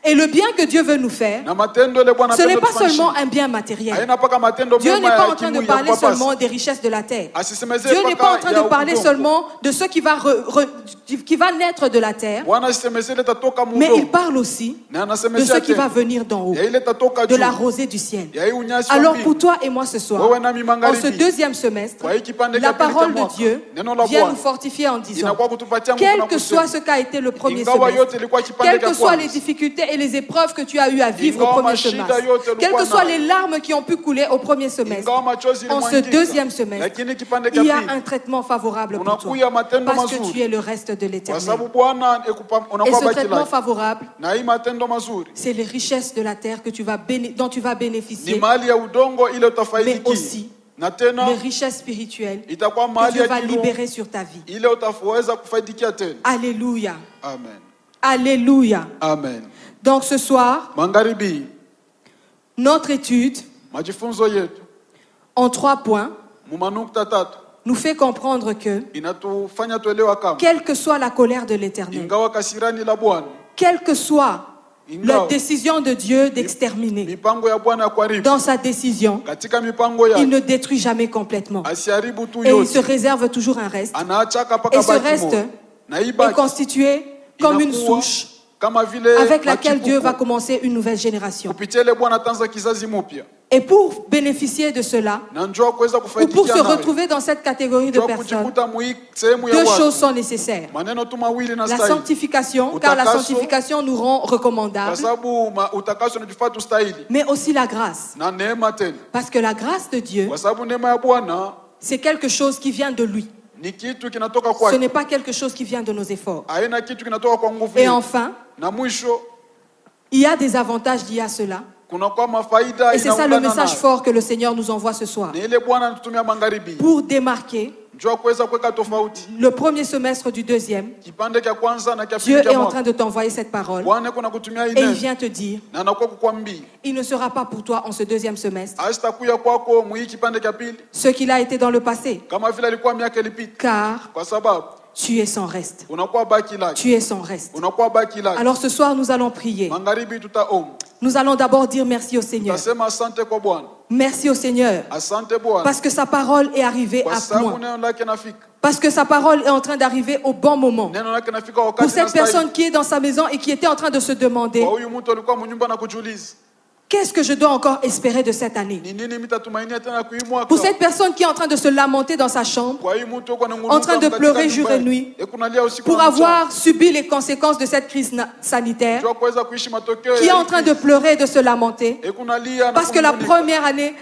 Et le bien que Dieu veut nous faire, Na matendo ile Bwana ce n'est anapenda pas tufanyishe. seulement un bien matériel. Haina paka matendo Dieu n'est mema pas ya en train de kimwili ya parler kupapasa. seulement des richesses de la terre. Asisemezee Dieu n'est pas en paka train ya de parler udongo. seulement de ce qui va, qui va naître de la terre, Bwana asisemezee ile itatoka mais il mudongo. parle aussi Na de anasemezea ce qui va tena venir d'en haut, ya ile itatoka de juu. la rosée du ciel. Ya hii unyasi wa Alors mbingu. pour toi et moi ce soir, Wewe nami en magharibi. ce deuxième semestre, Kwa hii kipande la cha pili cha parole de mwaka, Dieu neno la vient Bwana nous fortifier en disant, inakuwa kutupatia nguvu quel na que kusema. soit ce qu'a été le premier Ingawa yote semestre, ilikuwa kipande quelles cha que soient kwanza. les difficultés et les épreuves que tu as eu à vivre au Ingawa premier mashida semestre, yote ulikuwa quelles que soient nayo. les larmes qui ont pu couler au premier semestre, Ingawa machozi en ce ilimwangika. deuxième semestre, Lakini kipande cha il y a pili un traitement favorable pour toi. unakuya matendo Parce que mazuri. tu es le reste de Kwa l'éternel. sababu Bwana Et unakuwa ce baki traitement lake. favorable, Na hii matendo mazuri c'est les richesses de la terre que dont tu vas ni bénéficier, mali ya udongo ile mais utafaidiki. aussi Na tena les richesses spirituelles itakuwa que mali Dieu ya va kiroho libérer sur ta vie. ile utaweza kufaidikia tena. Alléluia. Amen. Alléluia. Amen. Donc ce soir, Magharibi, notre étude, majifunzo yetu en 3 points, mumanukta tatu nous fait comprendre que, inatufanya tuelewa kama quelle que soit la colère de l'Éternel, ingawa kasirani la Bwana, quelle que soit la ingawa décision de Dieu d'exterminer, mipango ya Bwana ya kuharibu, dans sa décision, katika mipango il yake ne détruit jamais complètement. asiharibu tu Et il se yote, réserve toujours un reste. anaachaka Et paka ce baki reste moja. Na hii est baki constitué comme une inakuwa souche kama vile avec laquelle Dieu va machipuko. commencer une nouvelle génération. Kupitia ile Bwana ataanza kizazi mpya. Et pour bénéficier de cela, Na njoo kuweza ou pour kufaidikia se nawe. retrouver dans cette catégorie de Njoo personnes, kujikuta mui sehemu ya 2 watu. choses sont nécessaires. Maneno tu mawili na La stahili. sanctification, car la Utakaso. sanctification nous rend Kwa recommandables, sababu utakaso unajifaa tu stahili. mais aussi la grâce. Na neema tena. Parce que la grâce de Dieu, Kwa sababu neema ya Bwana c'est quelque chose qui vient de lui. ni kitu kinatoka Ce kwake. n'est pas quelque chose qui vient de nos efforts. Haina kitu kinatoka kwa nguvu Et yetu. enfin, Na mwisho il y a des avantages liés à cela. kunakuwa mafaida Et c'est ça le inaungana message nayo. fort que le Seigneur nous envoie ce soir. Ni ile Bwana anatumia magharibi. Pour démarquer Njoo kuweza kuweka tofauti. le premier semestre du deuxième, Kipande cha kwanza na cha Dieu pili cha est en mwaka. train de t'envoyer cette parole. Bwana kuna kutumia hii Et il neno. vient te dire, Na anakuwa kukwambia. il ne sera pas pour toi en ce deuxième semestre Hasitakuya kwako mwi kipande cha pili ce qu'il a été dans le passé, kama vile alikuwa miaka ilipita. car Kwa sababu tu es sans reste. unakuwa baki lake. Tu es sans reste. Unakuwa baki lake. Alors ce soir, nous allons prier. Magharibi tutaomba. Nous allons d'abord dire merci au Seigneur. Tutasema asante kwa Bwana. Merci au Seigneur. Asante Bwana. Parce que sa parole est arrivée Kwa à sababu point. neno lake nafika. Parce que sa parole est en train d'arriver au bon moment. Neno lake nafika Pour wakati cette unastahili. personne qui est dans sa maison et qui était en train de se demander, Kwa huyu mtu alikuwa mnyumba na kujiuliza. Qu'est-ce que je dois encore espérer de cette année? Ni nini mitatumainia tena kwa hii mwaka? Pour cette personne qui est en train de se lamenter dans sa chambre, Kwa hii mtu yuko ananung'unika en train de katika pleurer nyumba jour et yake. nuit, Kunalia usiku pour na mchana. avoir subi les conséquences de cette crise sanitaire, Jua kuweza kuishi matokeo qui est ya en train de pleurer et de se lamenter, kunalia na parce que la kunung'unika. première année,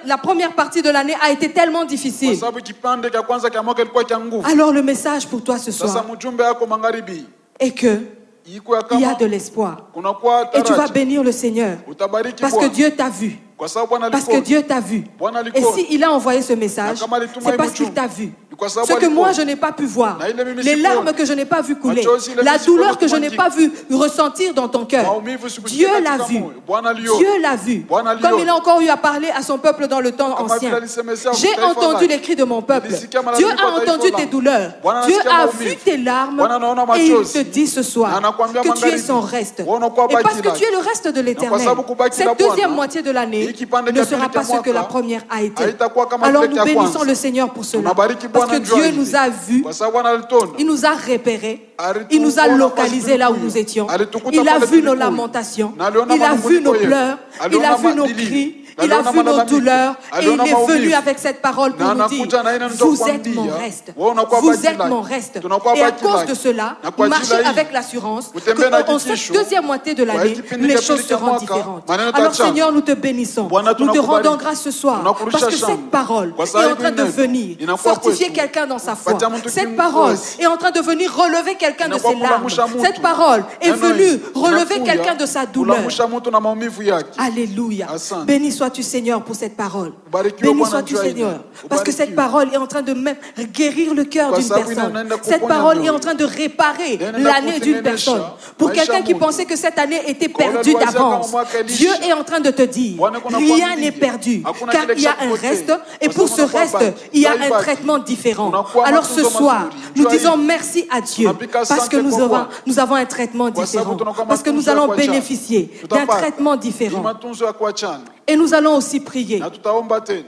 la première partie de l'année a été tellement Kwa difficile. sababu kipande cha kwanza cha mwaka kilikuwa cha nguvu. Alors le message pour toi ce Sasa soir mjumbe yako magharibi est que iko ya il y a kama de l'espoir. kunakuwa Et tu vas taraji. bénir le Seigneur Utabariki parce que Bwana. Dieu t'a vu. Kwa sababu Bwana Parce que alikuwa. Dieu t'a vu. Bwana Et alikuwa. s'il a envoyé ce message, Na kama alituma c'est hii parce qu'il mchumba. t'a vu. Kwa sababu Ce que alikuwa. moi je n'ai pas pu voir, Na ile mimi les sikuona. larmes que je n'ai pas vu couler, Machozi ile la mimi douleur sikuona que je n'ai kumwagika. pas vu ressentir dans ton cœur, Maumivu sikusikia Dieu katika l'a vu. moyo. Bwana aliona. Dieu l'a vu. Bwana aliona. Comme il a encore eu à parler à son peuple dans le temps Kama ancien. vile alisemesea J'ai taifa entendu lake. les cris de mon peuple. Nilisikia Dieu malalamiko a ya taifa entendu langu. tes douleurs. Bwana Dieu anasikia a maumivu. vu tes larmes Bwana anaona et il machozi. te dit ce soir Na anakuambia que tu es magharibi. son reste. Wewe unakuwa Et parce baki que lake. tu es le reste de Na l'éternel, kwa sababu kubaki la cette Bwana, deuxième moitié de l'année hii kipande ne cha sera pili pas cha ce que la mwaka, première a été. haitakuwa kama Alors kile nous cha bénissons kwanza. le Seigneur pour cela. Tunabariki Parce Bwana que juu ya Dieu hili. nous a vus, Kwa sababu Bwana alituona. il nous a repérés, Alituona il nous a nafasi localisés là où tulikuwa. nous étions. Alitukuta Il a pale vu nos tulikuwa. lamentations, Na aliona il a vu manunguniko nos yetu. pleurs, il Aliona a vu nos madilio. cris, il a Aliona vu nos malalamiko. douleurs et il Aliona est venu maumivu. avec cette parole pour Na nous dire, anakuja na ina ndio vous êtes kuambia, mon reste, wewe unakuwa vous baki êtes lake. mon reste. Tunakuwa Et à baki cause lake. de cela, Na kwa marchez ajili ya avec hii, l'assurance utembee na qu'en cette hakikisho. deuxième moitié de Kwa l'année, hii kipindi les cha choses pili cha seront mwaka, différentes. maneno Alors yatachana. Seigneur, nous te bénissons, Bwana, nous te tunakubariki. rendons grâce ce soir, Tunakurudisha parce que shangwe. cette parole Kwa est sababu en train de neno venir inakuwa fortifier kwetu. quelqu'un dans sa foi. Patia mtu Cette parole kiongozi. est en train de venir relever quelqu'un de Inakuwa ses larmes. kulamusha mtu. Cette parole est Neno venue hili relever inakuja quelqu'un de sa douleur. kulamusha mtu na maumivu yake. Alléluia. Asante. Béni sois-tu Seigneur pour cette parole. Ubarikiwe Béni Bwana sois-tu juu ya hili. Seigneur. Parce que cette Ubarikiwe. parole est en train de même guérir le cœur Kwa d'une sababu personne. inaenda Cette kuponya parole est mioyo. en train de réparer Inaenda l'année d'une kutengenesha personne. Pour maisha quelqu'un qui mtu. pensait que cette année était Kwa perdue wale wazia d'avance. kama mwaka ilisha. Dieu est en train de te dire, Bwana kuna rien kuambia. n'est perdu. Hakuna Car kile il y a cha un kupotea. reste et Kwa pour ce sababu kuna reste, baki. il y a un Zaibaki. traitement différent. Kunakuwa Alors ce matunzo soir, mazuri. nous Jua disons hili. merci à Dieu Tunapika parce asante que kwa Bwana. nous avons un traitement Kwa sababu différent. tunakuwa Parce que nous matunzo ya allons kuachana. bénéficier d'un Tutapata. traitement Ni différent. matunzo ya kuachana. Et nous allons aussi prier Na tutaomba tena.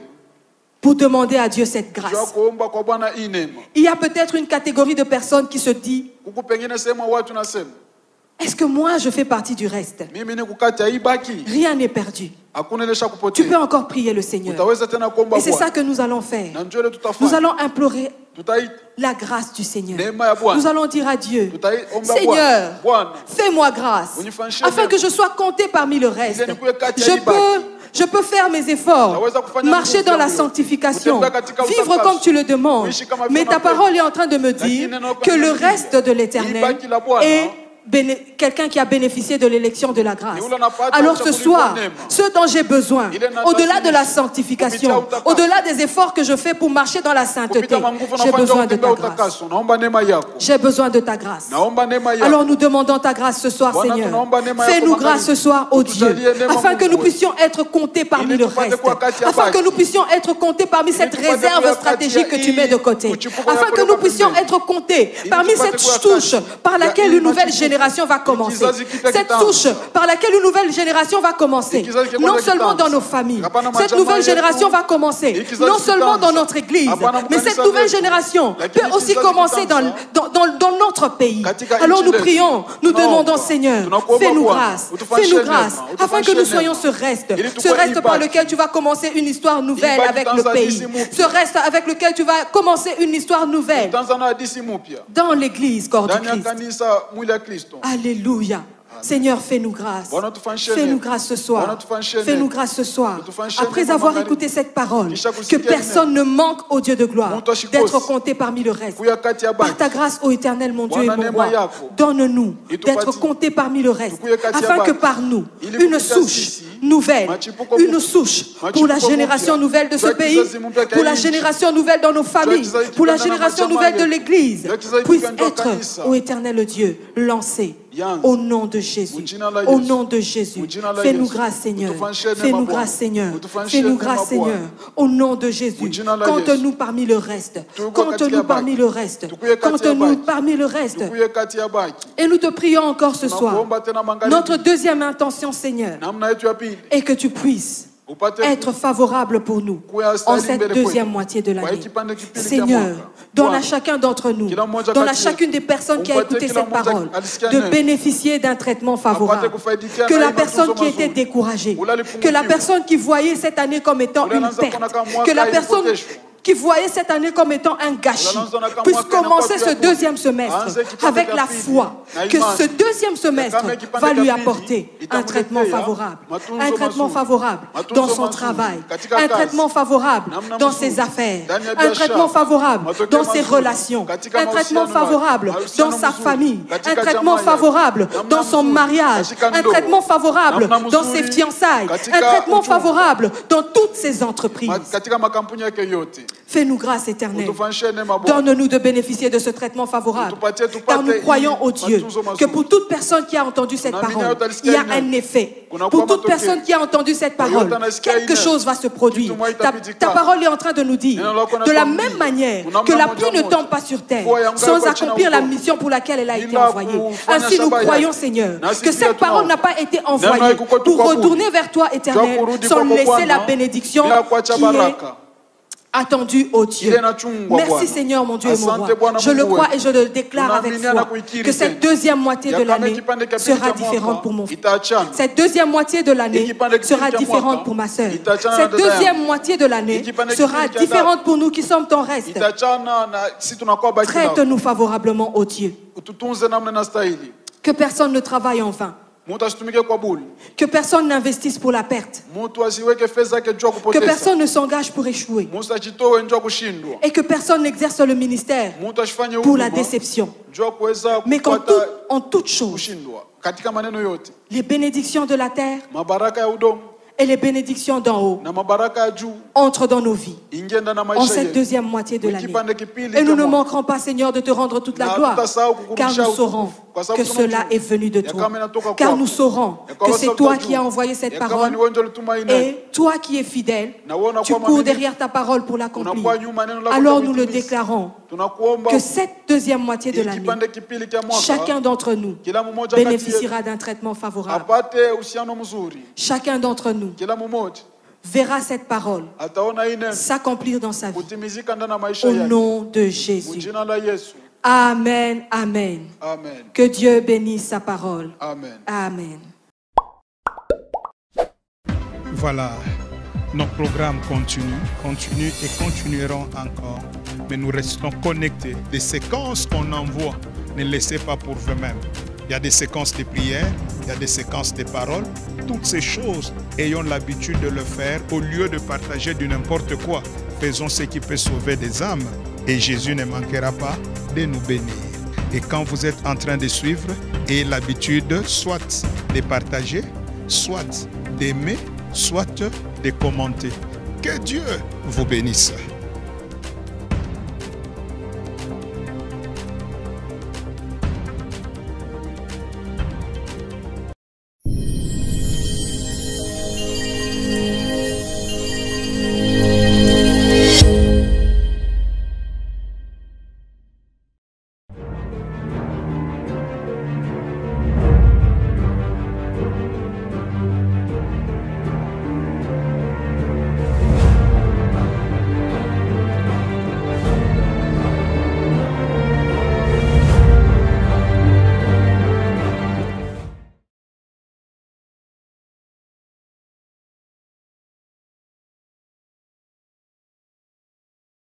pour demander à Dieu cette Jua grâce. kuomba kwa Bwana hii neema. Il y a peut-être une catégorie de personnes qui se dit, Huku pengine sehemu ya watu nasema, est-ce que moi je fais partie du reste? mimi niko kati ya hii baki. Rien n'est perdu. Hakuna ile sha Tu kupotea. peux encore prier le Seigneur. Utaweza tena kuomba Et c'est ça Bwana. que nous allons faire. Na njoo ile Nous tutafanya. allons implorer Tutaita la grâce du Seigneur. neema ya Bwana. Nous allons dire à Dieu, Tutaomba Seigneur, Bwana. fais-moi grâce, Unifanyie afin neema. que je sois compté parmi le reste. Ili nikuwe kati ya hii baki. Je peux faire mes efforts, Naweza kufanya marcher nguvu dans la yangu. sanctification, Kutembea katika vivre utakaso. comme tu le demandes. Kuishi kama vile Mais ta unapenda. parole est en train de me dire Lakini neno que le linaniambia, reste de l'Éternel ibaki la Bwana. est quelqu'un qui a bénéficié de l'élection de la grâce. Ni ule anapata Alors ce uchaguzi soir, kwa neema. ce dont j'ai besoin, Ile na au-delà de la kupitia sanctification, utakaso. au-delà des efforts que je fais pour marcher dans la sainteté, Kupita manguvu j'ai nafanya besoin de utembea ta grâce. utakaso. Naomba neema yako. J'ai besoin de ta grâce. Naomba neema yako. Alors nous demandons ta grâce ce soir, Bwana, Seigneur. tunaomba neema yako Fais-nous magharibi. grâce ce soir, ô Dieu, Utujalie neema afin que Mungu nous wetu. puissions être comptés parmi Ili le tupate reste, kuwa kati ya afin que baki. nous puissions être comptés parmi cette tupate kuwa réserve kati stratégique que ya tu mets de hii côté, kuchukua afin que yako nous ya puissions pembeni. être comptés Ili parmi tupate cette kuwa touche kati par ya laquelle hii une nouvelle machipuko. génération va commencer. Kizazi kipya Cette kitaanza. touche par laquelle une nouvelle génération va commencer. Kizazi kipya Non kitaanza. seulement dans nos familles, Hapana cette majamaa nouvelle yetu. génération va commencer. Kizazi Non seulement kitaanza. dans notre église, Hapana mais makanisa cette nouvelle yetu. génération Lakini peut aussi kizazi commencer dans, kitaanza. dans notre pays. Katika Alors nchi nous letu. prions, nous Tunaomba. demandons Seigneur, Tunakuomba fais-nous Bwana. grâce, Utufanyie fais-nous neema. grâce, afin que Utufanyie nous soyons neema. ce reste, Ili ce tukue reste par ibaki. lequel tu vas commencer une histoire nouvelle Ibaki avec le utaanza pays, hadithi mpya. ce reste avec lequel tu vas commencer une histoire nouvelle Utaanza na hadithi mpya. dans l'église, corps du Ndani ya Christ. kanisa mwili ya Kristo. Alléluia. Seigneur, fais-nous grâce. Bwana tufanyie Fais-nous neema. grâce ce soir. Bwana tufanyie Fais-nous neema. grâce ce soir. Tufanyie Après neema avoir magharibi. écouté cette parole, Kisha que kusikia personne ne manque au Dieu de gloire Mtu asikose. d'être compté parmi le reste. Kuya kati ya Par baki. ta grâce, ô Éternel, mon Dieu et Bwana mon neema roi, yako. donne-nous Itupatie. d'être compté parmi le reste, Tukuye kati ya afin que baki. par nous, Ili une kupitia souche sisi, nouvelle, machipuko une mpya. souche pour Machipuko la génération mpya. nouvelle de ce Jua pays, kizazi mpya pour la cha nchi. génération nouvelle dans nos familles, kizazi pour la kipya ndani ya génération majamaa nouvelle de yetu. l'Église, Jua kizazi puisse kipya ndani ya être, kanisa. ô Éternel Dieu, lancé. Yanze. Au nom de Jésus. Mujina la Au Yesu. nom de Jésus. Mujina la Fais-nous Yesu. grâce, Seigneur. Utufanyie neema Fais-nous Bwana. grâce, Seigneur. Utufanyie Fais-nous neema grâce, Bwana. Seigneur. Au nom de Jésus. Mujina la Compte-nous Yesu. parmi le reste. Tuko Compte-nous katika parmi baki. le reste. Tukuye kati ya Compte-nous baki. parmi le reste. Tukuye kati ya baki. Et nous te prions encore ce soir. Tunakuomba tena magharibi. Notre deuxième intention, Seigneur, Namna yetu ya pili. est que tu puisses être favorable pour nous en cette deuxième moitié de l'année. Seigneur, donne à chacun d'entre nous, donne à chacune des personnes qui a écouté cette parole, de bénéficier d'un traitement favorable. Que la personne qui était découragée, que la personne qui voyait cette année comme étant une perte, que la personne qui voyait cette année comme étant un gâchis, puisse commencer ce deuxième semestre avec la foi que ce deuxième semestre va lui apporter un traitement favorable dans son travail, un traitement favorable dans ses affaires, un traitement favorable dans ses relations, un traitement favorable dans sa famille, un traitement favorable dans son mariage, un traitement favorable dans ses fiançailles, un traitement favorable dans toutes ses entreprises. Fais-nous grâce éternelle. Donne-nous de bénéficier de ce traitement favorable. Car nous croyons au Dieu que pour toute personne qui a entendu cette parole, il y a un effet. Pour toute personne qui a entendu cette parole, quelque chose va se produire. Ta parole est en train de nous dire, de la même manière que la pluie ne tombe pas sur terre sans accomplir la mission pour laquelle elle a été envoyée. Ainsi nous croyons, Seigneur, que cette parole n'a pas été envoyée pour retourner vers toi, éternel, sans laisser la bénédiction qui est attendu au Dieu. Merci Seigneur mon Dieu et mon roi. Je le crois et je le déclare avec foi que cette deuxième moitié de l'année sera différente pour mon frère. Cette deuxième moitié de l'année sera différente pour ma soeur. Cette deuxième moitié de l'année sera différente pour nous qui sommes ton reste. Traite-nous favorablement au Dieu. Que personne ne travaille en vain. Que personne n'investisse pour la perte. Que personne ne s'engage pour échouer. Et que personne n'exerce le ministère pour la déception. Mais en toute chose, les bénédictions de la terre et les bénédictions d'en haut entrent dans nos vies en cette deuxième moitié de l'année. Et nous ne manquerons pas, Seigneur, de te rendre toute la gloire, car nous saurons que cela est venu de toi. Car nous saurons que c'est toi qui as envoyé cette parole et toi qui es fidèle, tu cours derrière ta parole pour l'accomplir. Alors nous le déclarons que cette deuxième moitié de l'année, chacun d'entre nous bénéficiera d'un traitement favorable. Chacun d'entre nous verra cette parole s'accomplir dans sa vie. Au nom de Jésus. Amen, amen. Que Dieu bénisse sa parole. Amen. Voilà, nos programmes continuent et continueront encore. Mais nous restons connectés. Des séquences qu'on envoie, ne laissez pas pour vous-même. Il y a des séquences de prières, il y a des séquences de paroles. Toutes ces choses, ayons l'habitude de le faire au lieu de partager du n'importe quoi. Faisons ce qui peut sauver des âmes et Jésus ne manquera pas de nous bénir. Et quand vous êtes en train de suivre, ayez l'habitude soit de partager, soit d'aimer, soit de commenter. Que Dieu vous bénisse.